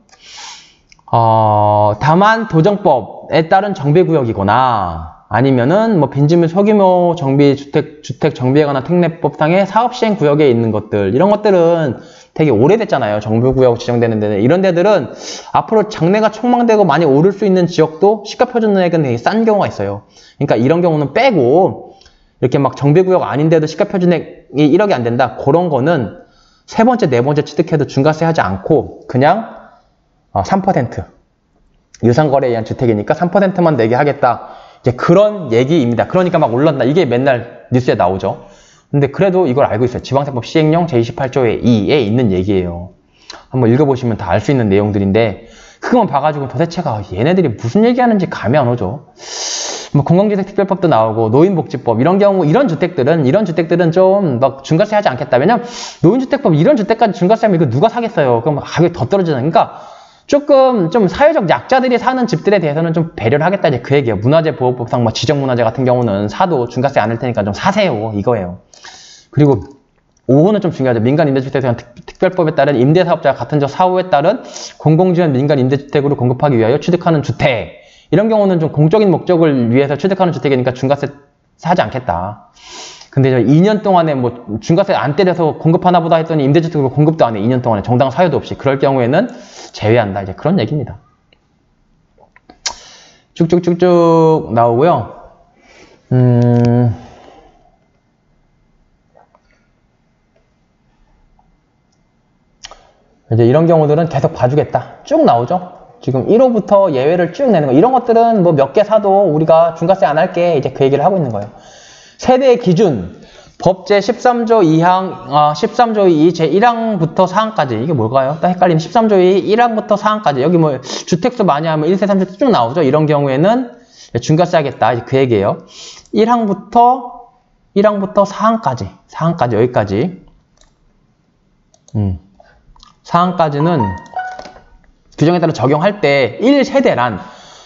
다만 도정법에 따른 정배구역이거나 아니면은 뭐 빈집 및 소규모 정비 주택 정비에 관한 특례법상의 사업 시행 구역에 있는 것들, 이런 것들은 되게 오래됐잖아요. 정부구역 지정되는 데는. 이런 데들은 앞으로 장래가 촉망되고 많이 오를 수 있는 지역도 시가 표준액은 되게 싼 경우가 있어요. 그러니까 이런 경우는 빼고, 이렇게 막 정비구역 아닌데도 시가 표준액이 1억이 안 된다, 그런 거는 세 번째, 네 번째 취득해도 중과세 하지 않고 그냥 3% 유상거래에 의한 주택이니까 3%만 내게 하겠다, 이제 그런 얘기입니다. 그러니까 막 올랐다, 이게 맨날 뉴스에 나오죠. 근데 그래도 이걸 알고 있어요. 지방세법 시행령 제28조의 2에 있는 얘기예요. 한번 읽어보시면 다 알 수 있는 내용들인데, 그것만 봐가지고 도대체가 얘네들이 무슨 얘기하는지 감이 안 오죠. 뭐 공공주택 특별법도 나오고 노인복지법, 이런 경우 이런 주택들은 좀 막 중과세 하지 않겠다. 왜냐면 노인주택법 이런 주택까지 중과세 하면 이거 누가 사겠어요. 그럼 가격이 더 떨어지잖아요. 그러니까 조금 좀 사회적 약자들이 사는 집들에 대해서는 좀 배려를 하겠다, 이제 그 얘기예요. 문화재보호법상 뭐 지정문화재 같은 경우는 사도 중과세 안 할 테니까 좀 사세요, 이거예요. 그리고 5호는 좀 중요하죠. 민간임대주택에 대한 특별법에 따른 임대사업자가 같은 저 사후에 따른 공공지원 민간임대주택으로 공급하기 위하여 취득하는 주택, 이런 경우는 좀 공적인 목적을 위해서 취득하는 주택이니까 중과세 하지 않겠다. 근데 저 2년 동안에 뭐 중과세 안 때려서 공급하나 보다 했더니 임대주택으로 공급도 안 해. 2년 동안에 정당한 사유도 없이. 그럴 경우에는 제외한다, 이제 그런 얘기입니다. 쭉쭉쭉쭉 나오고요. 이제 이런 경우들은 계속 봐주겠다, 쭉 나오죠. 지금 1호부터 예외를 쭉 내는 거, 이런 것들은 뭐 몇 개 사도 우리가 중과세 안 할게, 이제 그 얘기를 하고 있는 거예요. 세대 기준 법 제13조 2항 13조 2 제1항부터 4항까지, 이게 뭘까요? 딱 헷갈리는. 13조 2 1항부터 4항까지, 여기 뭐 주택수 많이 하면 1세 3세 쭉 나오죠. 이런 경우에는 중과세 하겠다, 이제 그 얘기예요. 1항부터 4항까지 여기까지. 4항까지는 규정에 따라 적용할 때 1세대란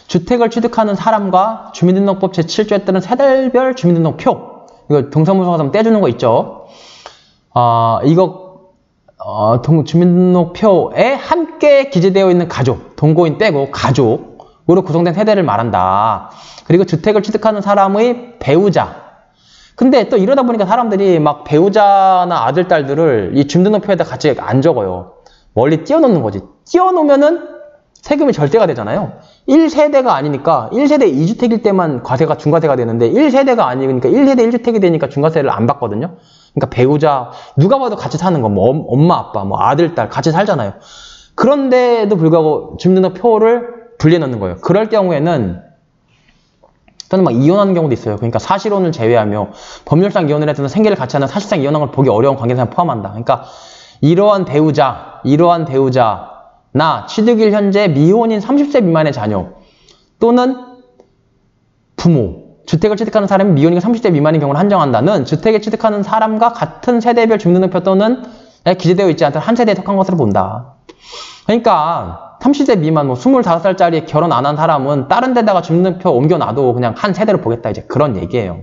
주택을 취득하는 사람과 주민등록법 제7조에 따른 세대별 주민등록표, 이거 동사무소 가서 떼주는 거 있죠. 주민등록표에 함께 기재되어 있는 가족, 동거인 빼고 가족으로 구성된 세대를 말한다. 그리고 주택을 취득하는 사람의 배우자. 근데 또 이러다 보니까 사람들이 막 배우자나 아들, 딸들을 이 주민등록표에다 같이 안 적어요. 멀리 띄워놓는 거지. 띄워놓으면은 세금이 절대가 되잖아요. 1세대가 아니니까 1세대 2주택일 때만 중과세가 되는데 1세대가 아니니까 1세대 1주택이 되니까 중과세를 안 받거든요. 그러니까 배우자, 누가 봐도 같이 사는 거, 뭐 엄마, 아빠, 뭐 아들, 딸 같이 살잖아요. 그런데도 불구하고 주민등록표를 분리해놓는 거예요. 그럴 경우에는 또는 막 이혼하는 경우도 있어요. 그러니까 사실혼을 제외하며 법률상 이혼을 해서는 생계를 같이 하는 사실상 이혼한 걸 보기 어려운 관계사를 포함한다. 그러니까 이러한 배우자나 취득일 현재 미혼인 30세 미만의 자녀 또는 부모, 주택을 취득하는 사람이 미혼인 30세 미만인 경우를 한정한다는 주택에 취득하는 사람과 같은 세대별 주민등록표 또는 기재되어 있지 않던 한 세대에 속한 것으로 본다. 그러니까 30세 미만, 뭐 25살짜리 결혼 안 한 사람은 다른 데다가 주민등록표 옮겨놔도 그냥 한 세대로 보겠다, 이제 그런 얘기예요.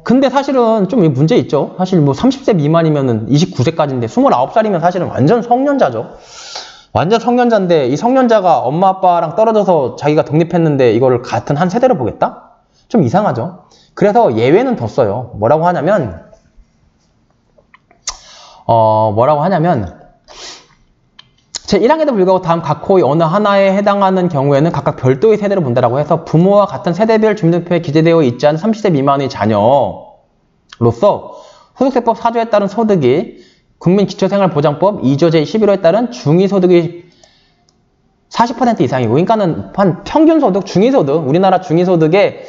근데 사실은 좀 문제 있죠. 사실 뭐 30세 미만이면은 29세까지인데 29살이면 사실은 완전 성년자죠. 완전 성년자인데 이 성년자가 엄마 아빠랑 떨어져서 자기가 독립했는데 이거를 같은 한 세대로 보겠다? 좀 이상하죠. 그래서 예외는 뒀어요. 뭐라고 하냐면 제1항에도 불구하고 다음 각 호의 어느 하나에 해당하는 경우에는 각각 별도의 세대로 본다라고 해서 부모와 같은 세대별 주민등록표에 기재되어 있지 않은 30세 미만의 자녀로서 소득세법 4조에 따른 소득이 국민기초생활보장법 2조 제11호에 따른 중위소득이 40% 이상이고, 그러니까는 한 평균소득, 중위소득, 우리나라 중위소득이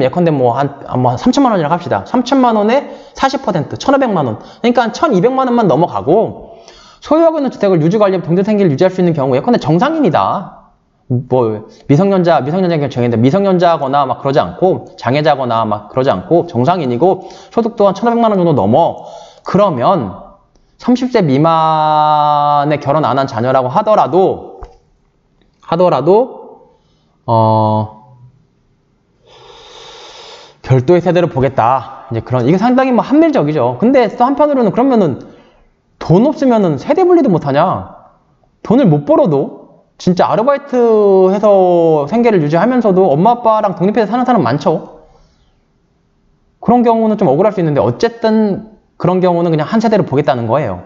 예컨대 한 3천만 원이라고 합시다. 3천만 원에 40%, 1,500만 원. 그러니까 1,200만 원만 넘어가고 소유하고 있는 주택을 유지관리, 병대생계를 유지할 수 있는 경우 예컨대 정상인이다. 뭐 미성년자의 경우 정해인데 미성년자거나 막 그러지 않고 장애자거나 막 그러지 않고 정상인이고 소득 또한 1,500만 원 정도 넘어. 그러면 30세 미만에 결혼 안 한 자녀라고 하더라도 별도의 세대로 보겠다. 이제 이게 상당히 뭐 합리적이죠. 근데 또 한편으로는 그러면은 돈 없으면은 세대 분리도 못하냐? 돈을 못 벌어도 진짜 아르바이트 해서 생계를 유지하면서도 엄마 아빠랑 독립해서 사는 사람 많죠. 그런 경우는 좀 억울할 수 있는데 어쨌든 그런 경우는 그냥 한 세대로 보겠다는 거예요.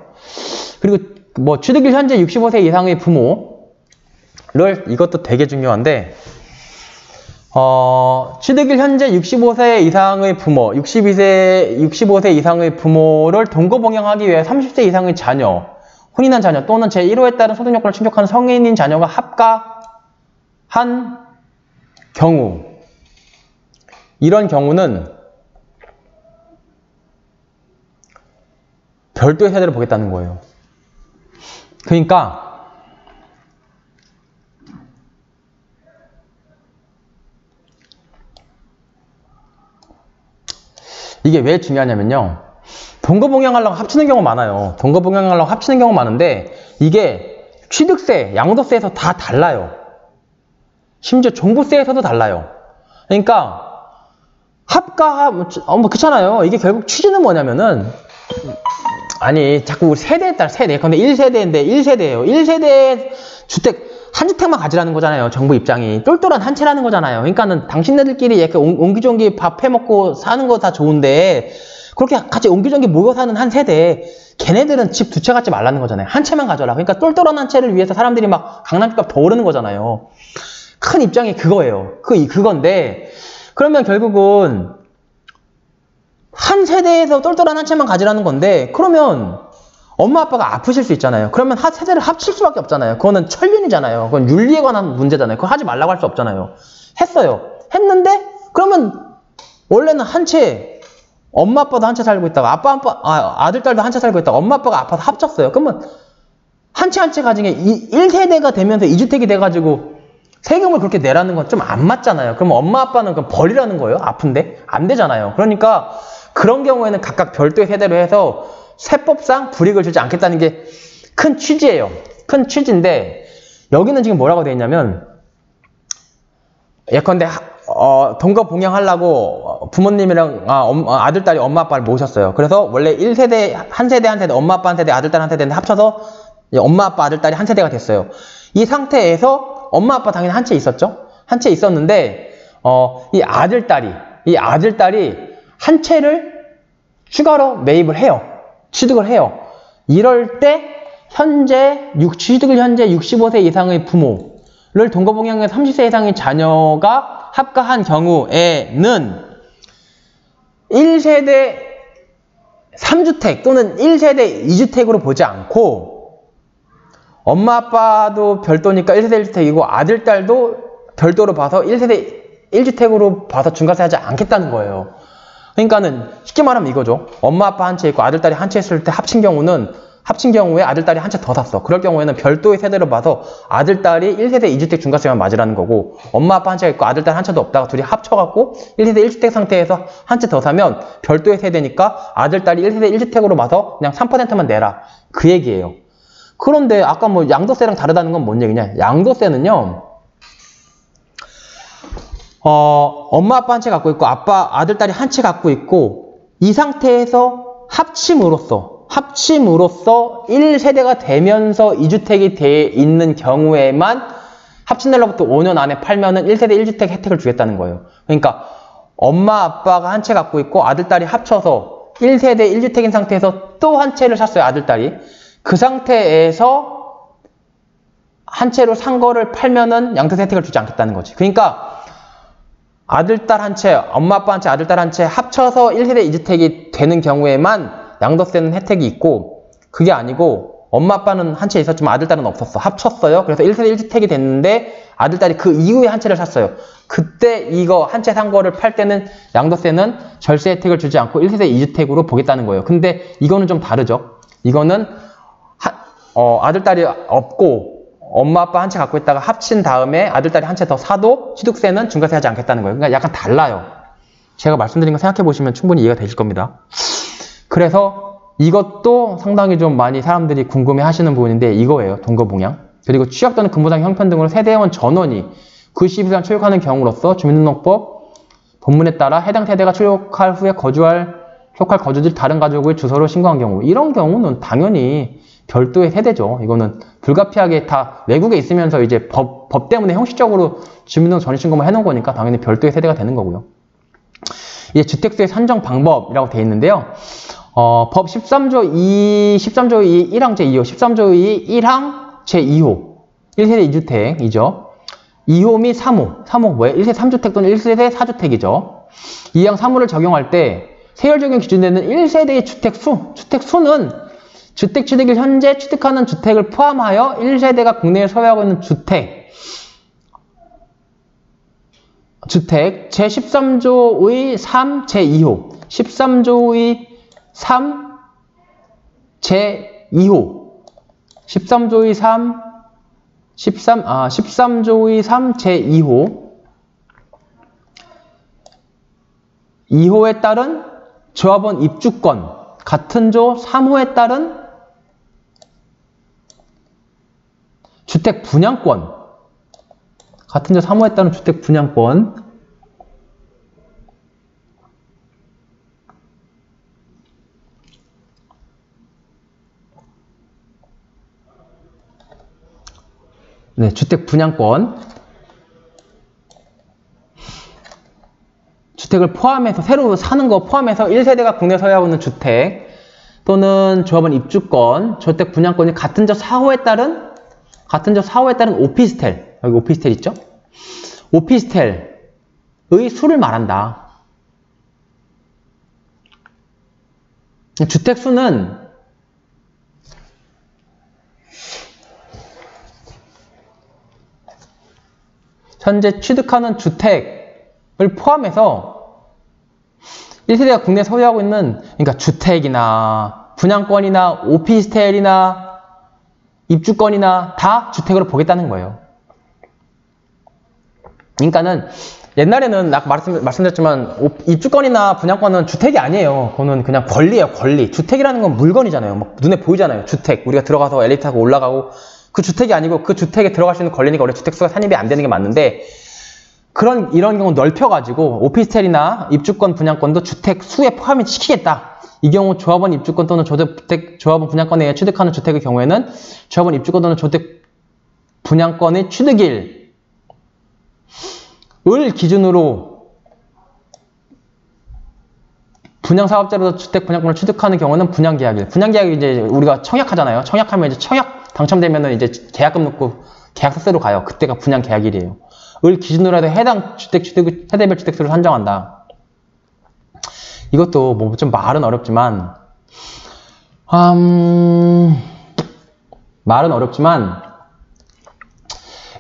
그리고 뭐 취득일 현재 65세 이상의 부모를, 이것도 되게 중요한데, 취득일 현재 65세 이상의 부모, 65세 이상의 부모를 동거봉양하기 위해 30세 이상의 자녀, 혼인한 자녀 또는 제1호에 따른 소득 요건을 충족하는 성인인 자녀가 합가한 경우, 이런 경우는 별도의 세대를 보겠다는 거예요. 그러니까 이게 왜 중요하냐면요. 동거봉양하려고 합치는 경우 많아요. 동거봉양하려고 합치는 경우 많은데 이게 취득세, 양도세에서 다 달라요. 심지어 종부세에서도 달라요. 그러니까 그렇잖아요. 이게 결국 취지는 뭐냐면은, 아니 자꾸 우리 세대에 따라 세대, 근데 1세대인데 1세대예요. 1세대 주택 한 주택만 가지라는 거잖아요. 정부 입장이 똘똘한 한 채라는 거잖아요. 그러니까는 당신네들끼리 약간 옹기종기 밥 해먹고 사는 거 다 좋은데 그렇게 같이 옹기종기 모여 사는 한 세대, 걔네들은 집 두 채 갖지 말라는 거잖아요. 한 채만 가져라. 그러니까 똘똘한 한 채를 위해서 사람들이 막 강남집값 더 오르는 거잖아요. 큰 입장이 그거예요. 그건데 그러면 결국은 한 세대에서 똘똘한 한 채만 가지라는 건데, 그러면 엄마 아빠가 아프실 수 있잖아요. 그러면 세대를 합칠 수밖에 없잖아요. 그거는 천륜이잖아요. 그건 윤리에 관한 문제잖아요. 그거 하지 말라고 할 수 없잖아요. 했는데 그러면 원래는 한 채, 엄마 아빠도 한 채 살고 있다가 아들 딸도 한 채 살고 있다가 엄마 아빠가 아파서 합쳤어요. 그러면 한 채 한 채 가진 게 1세대가 되면서 2주택이 돼가지고 세금을 그렇게 내라는 건 좀 안 맞잖아요. 그러면 엄마 아빠는 그럼 버리라는 거예요? 아픈데? 안 되잖아요. 그러니까 그런 경우에는 각각 별도의 세대로 해서 세법상 불이익을 주지 않겠다는 게 큰 취지예요. 큰 취지인데 여기는 지금 뭐라고 되어 있냐면, 예컨대 동거 봉양하려고 부모님이랑 아들, 딸이 엄마 아빠를 모셨어요. 그래서 원래 1세대, 한 세대, 엄마 아빠 한 세대, 아들, 딸 한 세대인데 합쳐서 엄마 아빠, 아들, 딸이 한 세대가 됐어요. 이 상태에서 엄마 아빠 당연히 한 채 있었죠. 한 채 있었는데 이 아들, 딸이 한 채를 추가로 매입을 해요. 취득을 해요. 이럴 때 취득을 현재 65세 이상의 부모를 동거봉양해 30세 이상의 자녀가 합가한 경우에는 1세대 3주택 또는 1세대 2주택으로 보지 않고, 엄마 아빠도 별도니까 1세대 1주택이고 아들, 딸도 별도로 봐서 1세대 1주택으로 봐서 중과세 하지 않겠다는 거예요. 그러니까는 쉽게 말하면 이거죠. 엄마 아빠 한 채 있고 아들, 딸이 한 채 있을 때 합친 경우에 아들, 딸이 한 채 더 샀어. 그럴 경우에는 별도의 세대로 봐서 아들, 딸이 1세대 2주택 중과세만 맞으라는 거고, 엄마 아빠 한 채가 있고 아들, 딸 한 채도 없다가 둘이 합쳐갖고 1세대 1주택 상태에서 한 채 더 사면 별도의 세대니까 아들, 딸이 1세대 1주택으로 봐서 그냥 3%만 내라. 그 얘기예요. 그런데 아까 뭐 양도세랑 다르다는 건 뭔 얘기냐? 양도세는요, 엄마 아빠 한 채 갖고 있고 아들, 딸이 한 채 갖고 있고, 이 상태에서 합침으로써 1세대가 되면서 2주택이 돼 있는 경우에만 합친 날로부터 5년 안에 팔면은 1세대 1주택 혜택을 주겠다는 거예요. 그러니까 엄마 아빠가 한 채 갖고 있고 아들, 딸이 합쳐서 1세대 1주택인 상태에서 또 한 채를 샀어요. 아들, 딸이. 그 상태에서 한 채로 산 거를 팔면은 양도세 혜택을 주지 않겠다는 거지. 그러니까 아들, 딸 한 채, 엄마 아빠 한 채, 아들, 딸 한 채 합쳐서 1세대 2주택이 되는 경우에만 양도세는 혜택이 있고, 그게 아니고 엄마 아빠는 한 채 있었지만 아들, 딸은 없었어. 합쳤어요. 그래서 1세대 1주택이 됐는데 아들, 딸이 그 이후에 한 채를 샀어요. 그때 이거 한 채 산 거를 팔 때는 양도세는 절세 혜택을 주지 않고 1세대 2주택으로 보겠다는 거예요. 근데 이거는 좀 다르죠. 이거는 아들, 딸이 없고 엄마 아빠 한 채 갖고 있다가 합친 다음에 아들, 딸이 한 채 더 사도 취득세는 중과세 하지 않겠다는 거예요. 그러니까 약간 달라요. 제가 말씀드린 거 생각해 보시면 충분히 이해가 되실 겁니다. 그래서 이것도 상당히 좀 많이 사람들이 궁금해 하시는 부분인데 이거예요. 동거봉양. 그리고 취약 또는 근무상 형편 등으로 세대원 전원이 그 시비상 출력하는 경우로서 주민등록법 본문에 따라 해당 세대가 출력할 후에 거주지 다른 가족의 주소로 신고한 경우, 이런 경우는 당연히 별도의 세대죠. 이거는 불가피하게 다 외국에 있으면서 이제 법 때문에 형식적으로 주민등록 전입신고만 해놓은 거니까 당연히 별도의 세대가 되는 거고요. 이게 주택수의 산정 방법이라고 되어 있는데요. 법 13조 2, 1항 제2호, 13조 2 1항 제2호, 1세대 2주택이죠. 2호 및 3호, 3호 뭐예요? 1세대 3주택 또는 1세대 4주택이죠. 2항 3호를 적용할 때 세율 적용 기준되는 1세대의 주택수는 주택 취득일 현재 취득하는 주택을 포함하여 1세대가 국내에 소유하고 있는 주택 제13조의 3 제2호 13조의 3 제2호 13조의 3 13조의 3 제2호 2호에 따른 조합원 입주권 같은 조 3호에 따른 주택 분양권 같은 조 3호에 따른 주택 분양권 네, 주택 분양권 주택을 포함해서 새로 사는 거 포함해서 1세대가 국내 소유하고 있는 주택 또는 조합원 입주권, 주택 분양권이 같은 조 4호에 따른 오피스텔, 여기 오피스텔 있죠? 오피스텔의 수를 말한다. 주택 수는 현재 취득하는 주택을 포함해서 1세대가 국내에 소유하고 있는 그러니까 주택이나 분양권이나 오피스텔이나 입주권이나 다 주택으로 보겠다는 거예요. 그러니까는 옛날에는 아까 말씀드렸지만 입주권이나 분양권은 주택이 아니에요. 그거는 그냥 권리예요, 권리. 주택이라는 건 물건이잖아요. 막 눈에 보이잖아요. 주택. 우리가 들어가서 엘리베이터 타고 올라가고 그 주택이 아니고 그 주택에 들어갈 수 있는 권리니까 원래 주택수가 산입이 안 되는 게 맞는데 이런 경우 넓혀가지고 오피스텔이나 입주권 분양권도 주택 수에 포함을 시키겠다. 이 경우 조합원 입주권 또는 조합원 분양권에 의해 취득하는 주택의 경우에는 조합원 입주권 또는 주택 분양권의 취득일을 기준으로 분양사업자로서 주택 분양권을 취득하는 경우는 분양계약일. 분양계약이 이제 우리가 청약하잖아요. 청약하면 이제 청약 당첨되면은 이제 계약금 넣고 계약서로 가요. 그때가 분양계약일이에요. 을 기준으로 해도 해당 주택 세대별 주택수를 산정한다. 이것도 뭐 좀 말은 어렵지만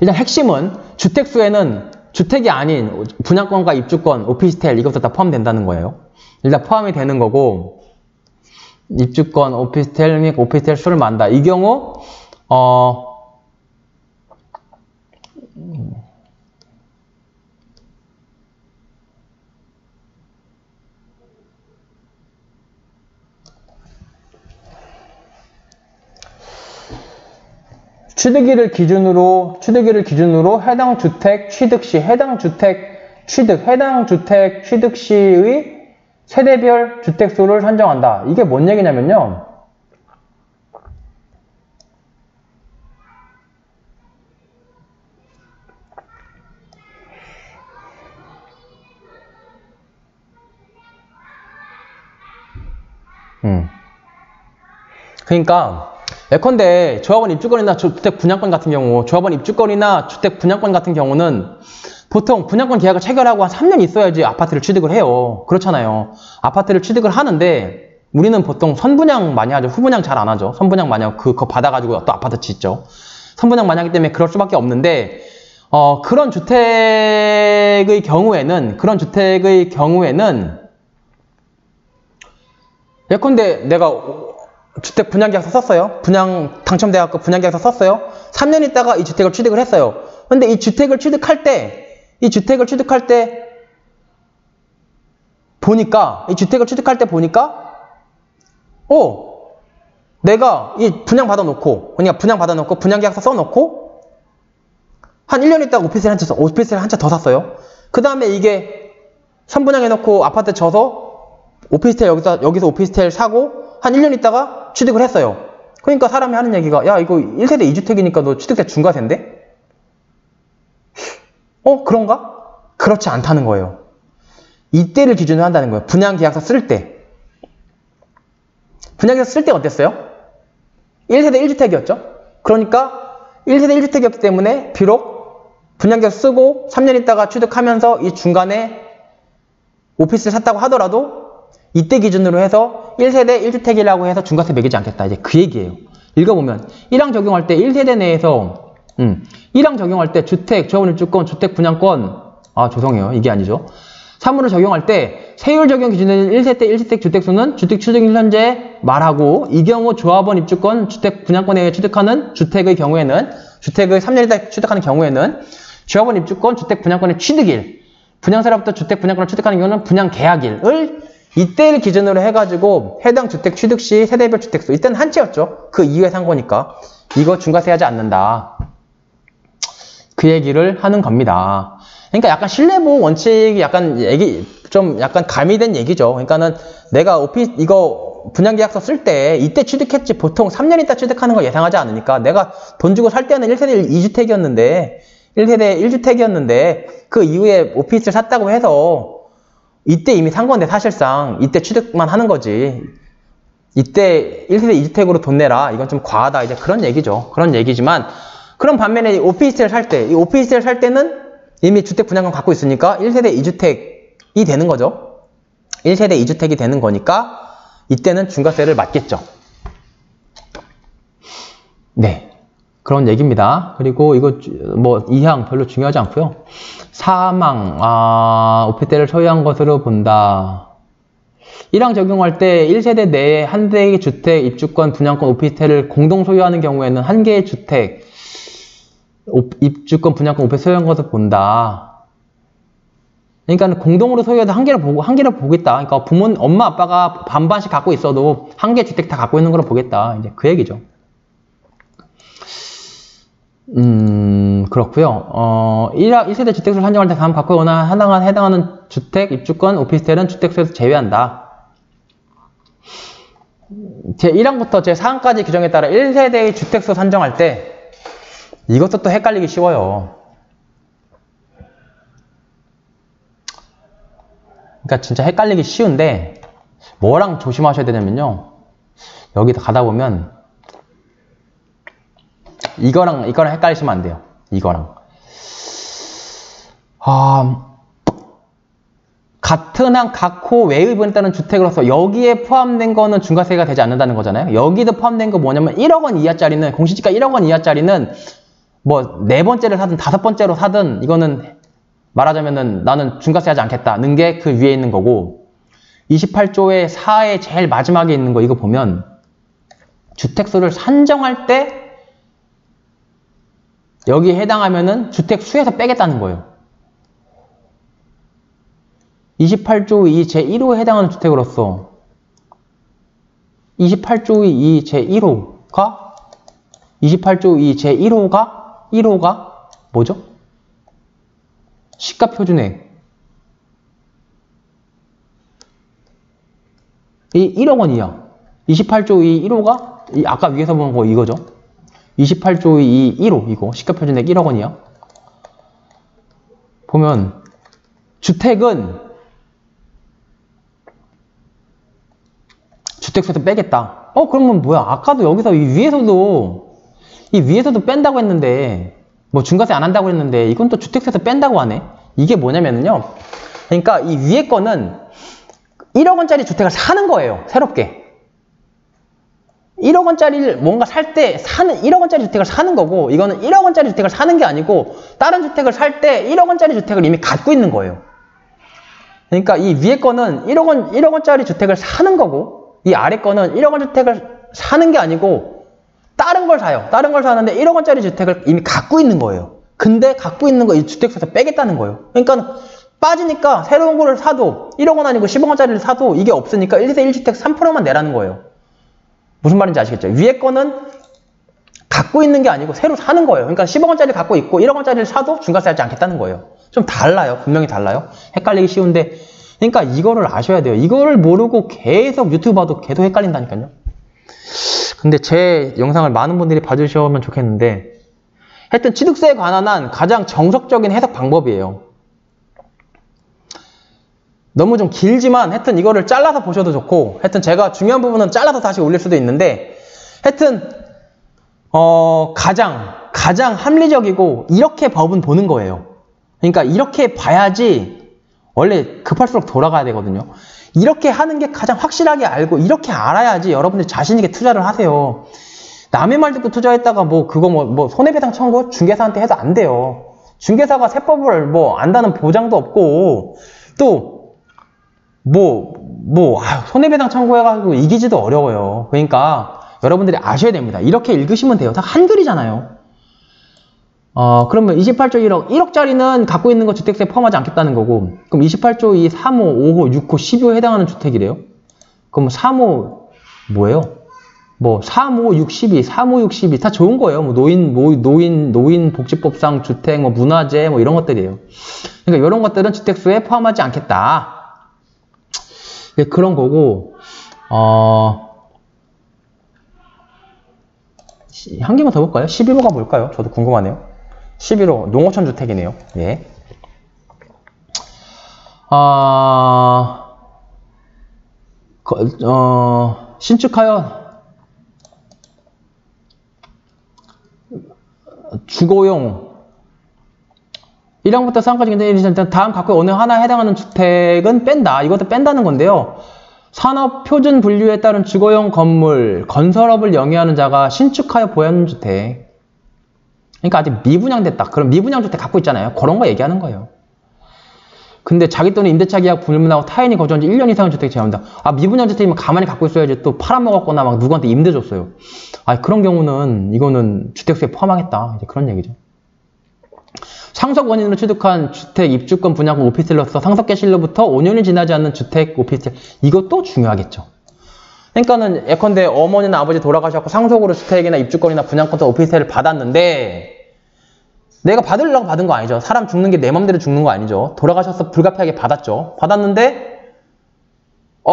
일단 핵심은 주택수에는 주택이 아닌 분양권과 입주권, 오피스텔 이것도 다 포함된다는 거예요. 일단 포함이 되는 거고 입주권, 오피스텔 및 오피스텔 수를 만다. 이 경우 취득일을 기준으로 해당 주택 취득 시의 세대별 주택수를 산정한다. 이게 뭔 얘기냐면요. 그러니까 예컨대 조합원 입주권이나 주택 분양권 같은 경우는 보통 분양권 계약을 체결하고 한 3년 있어야지 아파트를 취득을 해요. 그렇잖아요. 아파트를 취득을 하는데 우리는 보통 선분양 많이 하죠. 후분양 잘 안 하죠. 선분양 많이 하고 그거 받아가지고 또 아파트 짓죠. 선분양 많이 하기 때문에 그럴 수밖에 없는데 그런 주택의 경우에는 예컨대 내가 주택 분양계약서 썼어요. 분양 당첨돼갖고 분양계약서 썼어요. 3년 있다가 이 주택을 취득을 했어요. 근데 이 주택을 취득할 때 보니까 내가 이 분양받아놓고 분양계약서 써놓고 한 1년 있다가 오피스텔 한 채 더 샀어요. 그 다음에 이게 선분양해놓고 아파트 져서 오피스텔 여기서 오피스텔 사고 한 1년 있다가 취득을 했어요. 그러니까 사람이 하는 얘기가, 야, 이거 1세대 2주택이니까 너 취득세 중과세인데? 그런가? 그렇지 않다는 거예요. 이때를 기준으로 한다는 거예요. 분양계약서 쓸 때. 분양계약서 쓸 때 어땠어요? 1세대 1주택이었죠? 그러니까 1세대 1주택이었기 때문에 비록 분양계약서 쓰고 3년 있다가 취득하면서 이 중간에 오피스를 샀다고 하더라도 이때 기준으로 해서 1세대 1주택이라고 해서 중과세 매기지 않겠다. 이제 그 얘기예요. 읽어보면 1항 적용할 때 1세대 내에서 1항 적용할 때 주택, 조합원입주권, 주택 분양권 죄송해요. 이게 아니죠. 3호를 적용할 때 세율 적용 기준에는 1세대 1주택 주택수는 주택 취득 현재 말하고 이 경우 조합원 입주권, 주택 분양권에 의해 취득하는 주택의 경우에는 주택의 3년 있다 취득하는 경우에는 조합원 입주권, 주택 분양권의 취득일 분양사로부터 주택 분양권을 취득하는 경우는 분양계약일을 이때를 기준으로 해가지고 해당 주택 취득 시 세대별 주택수 이때는 한 채였죠. 그 이후에 산 거니까 이거 중과세하지 않는다. 그 얘기를 하는 겁니다. 그러니까 약간 신뢰보호 원칙이 약간 약간 가미된 얘기죠. 그러니까는 내가 이거 분양계약서 쓸 때 이때 취득했지 보통 3년 있다 취득하는 거 예상하지 않으니까 내가 돈 주고 살 때는 1세대 2주택이었는데 1세대 1주택이었는데 그 이후에 오피스를 샀다고 해서 이때 이미 산 건데 사실상 이때 취득만 하는 거지. 이때 1세대 2주택으로 돈 내라. 이건 좀 과하다. 이제 그런 얘기죠. 그런 얘기지만 그럼 반면에 오피스를 살 때, 이 오피스를 살 때는 이미 주택 분양권 갖고 있으니까 1세대 2주택이 되는 거죠. 1세대 2주택이 되는 거니까 이때는 중과세를 맞겠죠. 네. 그런 얘기입니다. 그리고 이거 뭐 2항 별로 중요하지 않고요. 3항 오피스텔을 소유한 것으로 본다. 1항 적용할 때 1세대 내에 한 대의 주택, 입주권, 분양권, 오피스텔을 공동 소유하는 경우에는 한 개의 주택, 입주권, 분양권, 오피스텔 소유한 것을 본다. 그러니까 공동으로 소유해도 한 개를 보겠다. 그러니까 엄마, 아빠가 반반씩 갖고 있어도 한 개 주택 다 갖고 있는 걸 보겠다. 이제 그 얘기죠. 그렇고요. 1세대 주택수를 산정할 때 다음 갖고 오거나 해당하는 주택, 입주권, 오피스텔은 주택수에서 제외한다. 제1항부터 제4항까지 규정에 따라 1세대의 주택수 산정할 때 이것도 또 헷갈리기 쉬워요. 그러니까 진짜 헷갈리기 쉬운데 뭐랑 조심하셔야 되냐면요. 여기 가다 보면 이거랑 헷갈리시면 안 돼요. 이거랑. 같은 항 각호 외의 부분에 따른 주택으로서 여기에 포함된 거는 중과세가 되지 않는다는 거잖아요. 여기도 포함된 거 뭐냐면 1억 원 이하짜리는 공시지가 1억 원 이하짜리는 뭐 4번째를 사든 5번째로 사든 이거는 말하자면은 나는 중과세 하지 않겠다는 게 그 위에 있는 거고 28조의 4의 제일 마지막에 있는 거 이거 보면 주택수를 산정할 때 여기에 해당하면은 주택수에서 빼겠다는 거예요. 28조 2 제1호에 해당하는 주택으로서 28조 2 제1호가 28조 2 제1호가 1호가 뭐죠? 시가표준액 이 1억 원이야. 28조 2 1호가 아까 위에서 본 거 이거죠. 28조 2 1호 이거 시가표준액 1억 원이야. 보면 주택은 주택수에서 빼겠다. 그러면 뭐야? 아까도 여기서 이 위에서도 뺀다고 했는데 뭐 중과세 안 한다고 했는데 이건 또 주택수에서 뺀다고 하네. 이게 뭐냐면요. 그러니까 이 위에 거는 1억 원짜리 주택을 사는 거예요. 새롭게. 1억 원짜리를 뭔가 살 때 1억 원짜리 주택을 사는 거고 이거는 1억 원짜리 주택을 사는 게 아니고 다른 주택을 살 때 1억 원짜리 주택을 이미 갖고 있는 거예요. 그러니까 이 위에 거는 1억 원짜리 주택을 사는 거고 이 아래 거는 1억 원 주택을 사는 게 아니고 다른 걸 사요. 다른 걸 사는데 1억 원짜리 주택을 이미 갖고 있는 거예요. 근데 갖고 있는 거 이 주택수에서 빼겠다는 거예요. 그러니까 빠지니까 새로운 거를 사도 1억 원 아니고 10억 원짜리를 사도 이게 없으니까 1세 1주택 3%만 내라는 거예요. 무슨 말인지 아시겠죠? 위에 거는 갖고 있는 게 아니고 새로 사는 거예요. 그러니까 10억 원짜리 갖고 있고 1억 원짜리를 사도 중과세 하지 않겠다는 거예요. 좀 달라요. 분명히 달라요. 헷갈리기 쉬운데 그러니까 이거를 아셔야 돼요. 이거를 모르고 계속 유튜브 봐도 계속 헷갈린다니까요. 근데 제 영상을 많은 분들이 봐주시면 좋겠는데, 하여튼 취득세에 관한 가장 정석적인 해석 방법이에요. 너무 좀 길지만 하여튼 이거를 잘라서 보셔도 좋고, 하여튼 제가 중요한 부분은 잘라서 다시 올릴 수도 있는데, 하여튼 가장 합리적이고 이렇게 법은 보는 거예요. 그러니까 이렇게 봐야지 원래 급할수록 돌아가야 되거든요. 이렇게 하는 게 가장 확실하게 알고 이렇게 알아야지 여러분들이 자신 있게 투자를 하세요. 남의 말 듣고 투자했다가 그거 손해배상 청구 중개사한테 해도 안 돼요. 중개사가 세법을 안다는 보장도 없고, 또 손해배상 청구해가지고 이기지도 어려워요. 그러니까 여러분들이 아셔야 됩니다. 이렇게 읽으시면 돼요. 다 한글이잖아요. 그러면 28조 1억, 1억짜리는 갖고 있는 거 주택세 포함하지 않겠다는 거고, 그럼 28조 2, 3호, 5호, 6호, 12호 해당하는 주택이래요? 그럼 3호 뭐예요? 3호, 62, 3호, 62 다 좋은 거예요. 노인 복지법상 주택, 문화재, 이런 것들이에요. 그러니까 이런 것들은 주택수에 포함하지 않겠다. 그런 거고, 한 개만 더 볼까요? 11호가 뭘까요? 저도 궁금하네요. 11호, 농어촌 주택이네요. 예. 신축하여 주거용 1항부터 3까지 다음 각각 어느 하나에 해당하는 주택은 뺀다. 이것도 뺀다는 건데요. 산업 표준 분류에 따른 주거용 건물, 건설업을 영위하는 자가 신축하여 보유하는 주택. 그러니까 아직 미분양됐다. 그럼 미분양 주택 갖고 있잖아요. 그런 거 얘기하는 거예요. 근데 자기 또는 임대차 계약 불문하고 타인이 거주한 지 1년 이상의 주택 제한한다. 미분양 주택이면 가만히 갖고 있어야지 또 팔아먹었거나 누구한테 임대 줬어요. 그런 경우는 이거는 주택수에 포함하겠다. 이제 그런 얘기죠. 상속 원인으로 취득한 주택, 입주권, 분양권, 오피스텔로서 상속 개시일로부터 5년이 지나지 않는 주택, 오피스텔. 이것도 중요하겠죠. 그러니까는 예컨대 어머니나 아버지 돌아가셨고 상속으로 주택이나 입주권이나 분양권과 오피스텔을 받았는데, 내가 받으려고 받은 거 아니죠. 사람 죽는 게 내 맘대로 죽는 거 아니죠. 돌아가셔서 불가피하게 받았죠. 받았는데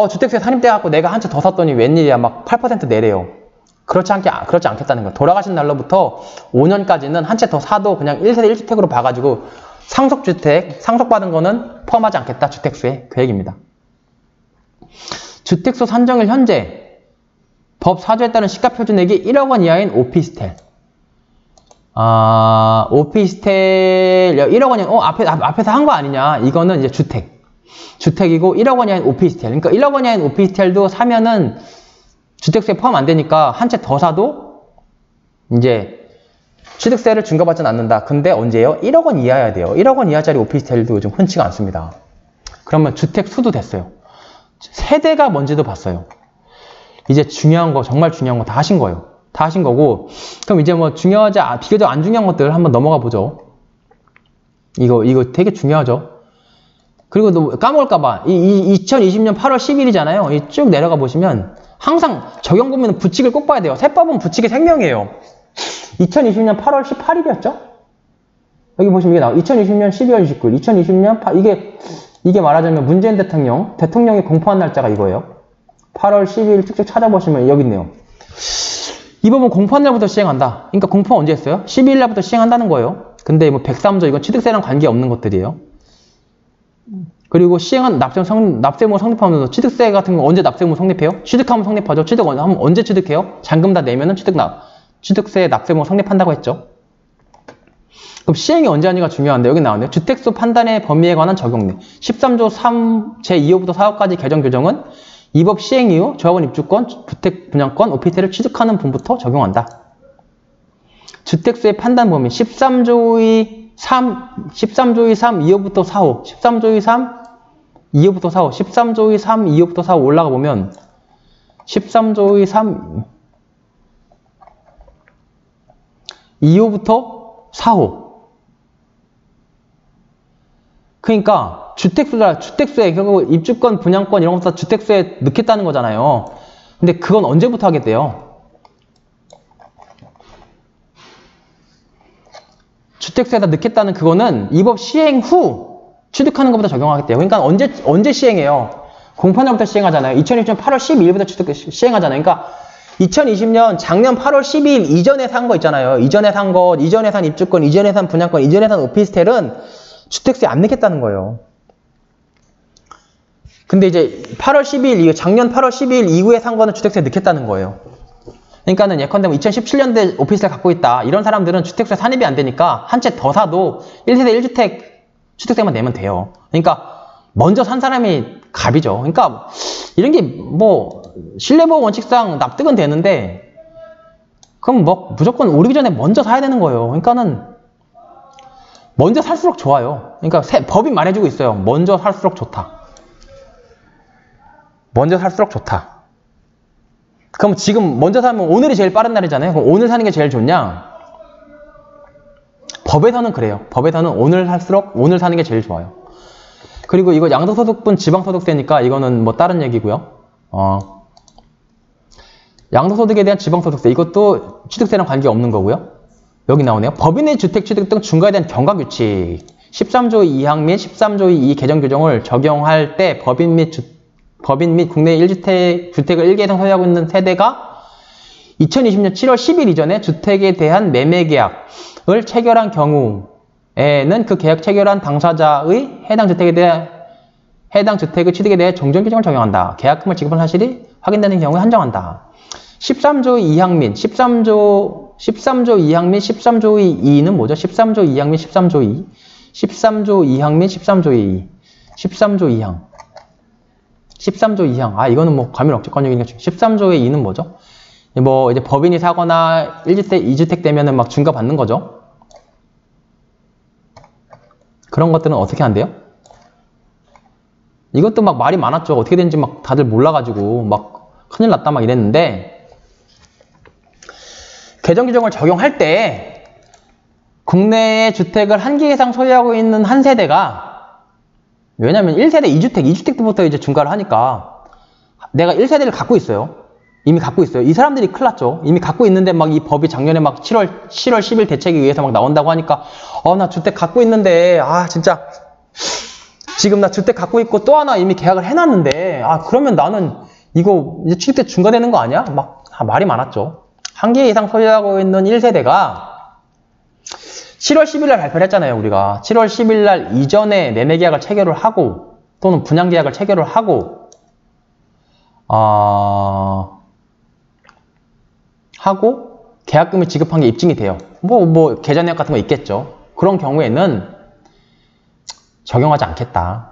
주택수에 산입돼갖고 내가 한 채 더 샀더니 웬일이야 8% 내래요. 그렇지 않겠다는 거예요. 돌아가신 날로부터 5년까지는 한 채 더 사도 그냥 1세대 1주택으로 봐가지고 상속주택, 상속받은 거는 포함하지 않겠다. 주택수의 계획입니다. 주택수 산정일 현재 법 4조에 따른 시가표준액이 1억 원 이하인 오피스텔. 오피스텔 1억 원이 앞에서 한 거 아니냐. 이거는 이제 주택이고 1억 원 이하인 오피스텔. 그러니까 1억 원 이하인 오피스텔도 사면은 주택수에 포함 안 되니까 한 채 더 사도 이제 취득세를 중과받지는 않는다. 근데 언제예요? 1억 원 이하여야 돼요. 1억 원 이하짜리 오피스텔도 요즘 흔치가 않습니다. 그러면 주택 수도 됐어요. 세대가 뭔지도 봤어요. 이제 중요한 거, 정말 중요한 거 다 하신 거예요. 다 하신 거고, 그럼 이제 중요하지, 비교적 안 중요한 것들 한번 넘어가 보죠. 이거 되게 중요하죠. 그리고 또 까먹을까봐, 2020년 8월 10일이잖아요. 쭉 내려가 보시면, 항상 적용보면 부칙을 꼭 봐야 돼요. 세법은 부칙이 생명이에요. 2020년 8월 18일이었죠? 여기 보시면 이게 나와. 2020년 12월 29일, 2020년, 이게 말하자면 문재인 대통령이 공포한 날짜가 이거예요. 8월 12일 쭉쭉 찾아보시면 여기 있네요. 이 법은 공포한 날부터 시행한다. 그러니까 공포 언제 했어요? 12일 날부터 시행한다는 거예요. 근데 103조 이건 취득세랑 관계없는 것들이에요. 그리고 시행한 납세무 성립하면서 취득세 같은 거 언제 납세무 성립해요? 취득하면 성립하죠. 취득하면 언제 취득해요? 잔금 다 내면은 취득세 납세무 성립한다고 했죠. 그럼 시행이 언제 하는지가 중요한데 여기 나오네요. 주택수 판단의 범위에 관한 적용례. 13조 3 제2호부터 4호까지 개정 규정은 이 법 시행 이후 조합원 입주권, 주택 분양권, 오피스텔을 취득하는 분부터 적용한다. 주택수의 판단 범위 13조의 3, 2호부터 4호, 13조의 3, 2호부터 4호, 13조의 3, 2호부터 4호 올라가 보면 13조의 3, 2호부터 4호. 그러니까 주택수에 결국 입주권, 분양권 이런 거 다 주택수에 넣겠다는 거잖아요. 근데 그건 언제부터 하겠대요? 주택수에다 넣겠다는 그거는 이 법 시행 후 취득하는 것부터 적용하겠대요. 그러니까 언제 시행해요? 공포날부터 시행하잖아요. 2020년 8월 12일부터 시행하잖아요. 그러니까 2020년 작년 8월 12일 이전에 산 거 있잖아요. 이전에 산 거, 이전에 산 입주권, 이전에 산 분양권, 이전에 산 오피스텔은 주택세 안 내겠다는 거예요. 근데 이제 8월 12일, 작년 8월 12일 이후에 산 거는 주택세 넣겠다는 거예요. 그러니까는 예컨대 2017년대 오피스텔 갖고 있다. 이런 사람들은 주택세 산입이 안 되니까 한 채 더 사도 1세대 1주택 주택세만 내면 돼요. 그러니까 먼저 산 사람이 갑이죠. 그러니까 이런 게 뭐 실내보호 원칙상 납득은 되는데 그럼 뭐 무조건 오르기 전에 먼저 사야 되는 거예요. 그러니까는 먼저 살수록 좋아요. 그러니까 법이 말해주고 있어요. 먼저 살수록 좋다. 먼저 살수록 좋다. 그럼 지금 먼저 사면 오늘이 제일 빠른 날이잖아요. 그럼 오늘 사는 게 제일 좋냐? 법에서는 그래요. 법에서는 오늘 살수록 오늘 사는 게 제일 좋아요. 그리고 이거 양도소득분 지방소득세니까 이거는 뭐 다른 얘기고요. 양도소득에 대한 지방소득세 이것도 취득세랑 관계없는 거고요. 여기 나오네요. 법인의 주택 취득 등 중과에 대한 경과규칙 13조 2항 및 13조 2 개정 규정을 적용할 때 법인 및 국내 1주택, 주택을 1개 이상 소유하고 있는 세대가 2020년 7월 10일 이전에 주택에 대한 매매 계약을 체결한 경우에는 그 계약 체결한 당사자의 해당 주택의 취득에 대해 종전 규정을 적용한다. 계약금을 지급한 사실이 확인되는 경우에 한정한다. 13조 2항 및 13조 2항 및 13조 2는 뭐죠? 13조 2항 및 13조 2 13조 2항 및 13조 2 13조 2항 13조 2항. 이거는 뭐 과밀억측권이니까 13조의 2는 뭐죠? 뭐 이제 법인이 사거나 1주택, 2주택 되면은 막 중과 받는 거죠. 그런 것들은 어떻게 한대요? 이것도 막 말이 많았죠. 어떻게 되는지 막 다들 몰라가지고 막 큰일 났다 막 이랬는데 개정 규정을 적용할 때 국내에 주택을 한 개 이상 소유하고 있는 한 세대가 왜냐면 1세대 2주택, 2주택 때부터 이제 중과를 하니까 내가 1세대를 갖고 있어요. 이미 갖고 있어요. 이 사람들이 큰일 났죠. 이미 갖고 있는데 막 이 법이 작년에 막 7월 10일 대책에 의해서 막 나온다고 하니까 나 주택 갖고 있는데 진짜 지금 나 주택 갖고 있고 또 하나 이미 계약을 해놨는데 그러면 나는 이거 이제 취득세 중과되는 거 아니야? 막 말이 많았죠. 한 개 이상 소유하고 있는 1세대가 7월 10일 날 발표를 했잖아요. 우리가 7월 10일 날 이전에 매매 계약을 체결을 하고 또는 분양 계약을 체결을 하고 계약금을 지급한 게 입증이 돼요. 뭐 계좌 내역 같은 거 있겠죠. 그런 경우에는 적용하지 않겠다.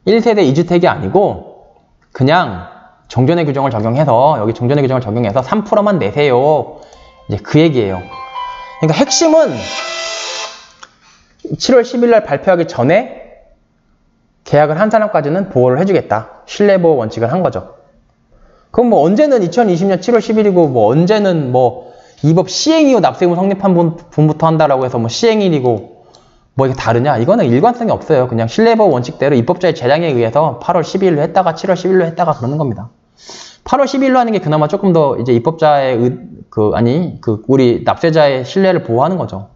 1세대 2주택이 아니고 그냥 종전의 규정을 적용해서 여기 종전의 규정을 적용해서 3%만 내세요. 이제 그 얘기예요. 그러니까 핵심은 7월 10일 날 발표하기 전에 계약을 한 사람까지는 보호를 해주겠다. 신뢰보호 원칙을 한 거죠. 그럼 뭐 언제는 2020년 7월 10일이고 뭐 언제는 뭐 이 법 시행 이후 납세의무 성립한 분부터 한다라고 해서 뭐 시행일이고 뭐 이게 다르냐? 이거는 일관성이 없어요. 그냥 신뢰보호 원칙대로 입법자의 재량에 의해서 8월 12일로 했다가 7월 10일로 했다가 그러는 겁니다. 8월 12일로 하는 게 그나마 조금 더 이제 입법자의 우리 납세자의 신뢰를 보호하는 거죠.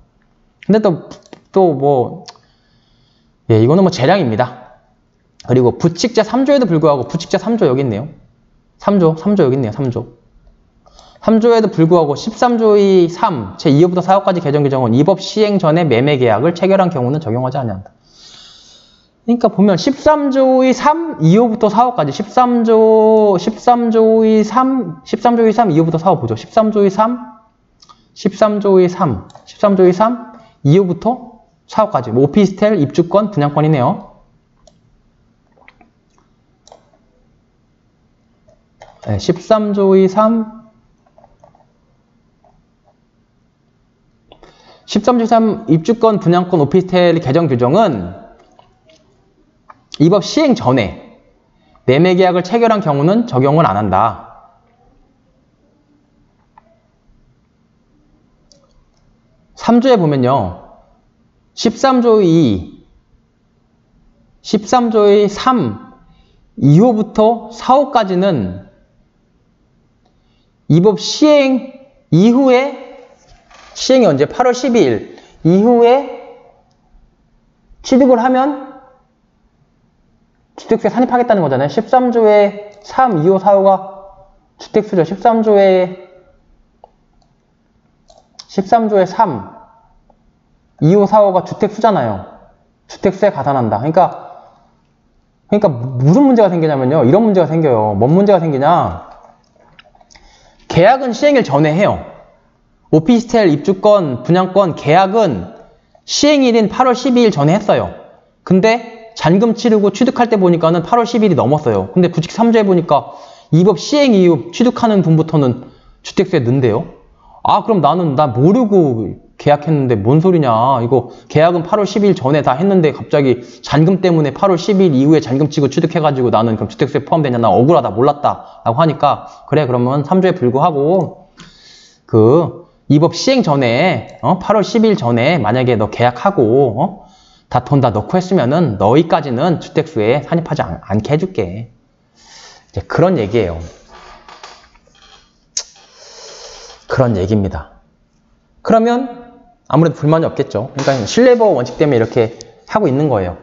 근데 또 뭐 이거는 뭐 재량입니다. 그리고 부칙제 3조에도 불구하고 부칙제 3조 여기 있네요. 3조 여기 있네요. 3조에도 불구하고 13조의 3, 제2호부터 4호까지 개정 규정은 이 법 시행 전에 매매 계약을 체결한 경우는 적용하지 않는다. 그러니까 보면 13조의 3, 2호부터 4호까지 13조의 3, 2호부터 4호 보죠. 13조의 3, 2호부터 4호까지 뭐 오피스텔, 입주권, 분양권이네요. 네, 13조의 3, 13조의 3 입주권, 분양권, 오피스텔 개정 규정은 이 법 시행 전에 매매 계약을 체결한 경우는 적용을 안 한다. 3조에 보면요. 13조의 2, 13조의 3, 2호부터 4호까지는 이 법 시행 이후에 시행이 언제? 8월 12일 이후에 취득을 하면 주택세 산입하겠다는 거잖아요. 13조의 3, 2호, 4호가 주택수죠. 13조의 3. 2호, 4호가 주택수잖아요. 주택수에 가산한다. 그러니까 무슨 문제가 생기냐면요. 이런 문제가 생겨요. 뭔 문제가 생기냐. 계약은 시행일 전에 해요. 오피스텔, 입주권, 분양권, 계약은 시행일인 8월 12일 전에 했어요. 근데 잔금 치르고 취득할 때 보니까는 8월 10일이 넘었어요. 근데 부칙 3조에 보니까 이 법 시행 이후 취득하는 분부터는 주택수에 넣는데요. 아, 그럼 나 모르고 계약했는데 뭔 소리냐. 이거 계약은 8월 10일 전에 다 했는데 갑자기 잔금 때문에 8월 10일 이후에 잔금 치고 취득해가지고 나는 그럼 주택수에 포함되냐. 나 억울하다. 몰랐다. 라고 하니까 그래 그러면 3조에 불구하고 이 법 시행 전에 8월 10일 전에 만약에 너 계약하고 다 돈 다 넣고 했으면은 너희까지는 주택수에 산입하지 않게 해줄게. 이제 그런 얘기예요. 그런 얘기입니다. 그러면 아무래도 불만이 없겠죠. 그러니까 신뢰보호 원칙 때문에 이렇게 하고 있는 거예요.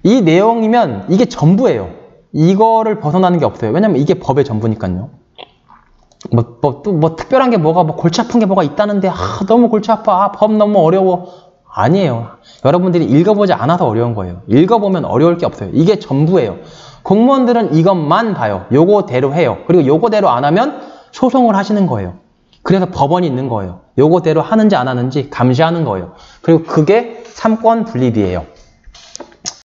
이 내용이면 이게 전부예요. 이거를 벗어나는 게 없어요. 왜냐면 이게 법의 전부니까요. 뭐 특별한 게 뭐가 골치 아픈 게 뭐가 있다는데 너무 골치 아파. 법 너무 어려워. 아니에요. 여러분들이 읽어보지 않아서 어려운 거예요. 읽어보면 어려울 게 없어요. 이게 전부예요. 공무원들은 이것만 봐요. 요거대로 해요. 그리고 요거대로 안 하면 소송을 하시는 거예요. 그래서 법원이 있는 거예요. 요거대로 하는지 안 하는지 감시하는 거예요. 그리고 그게 삼권 분립이에요.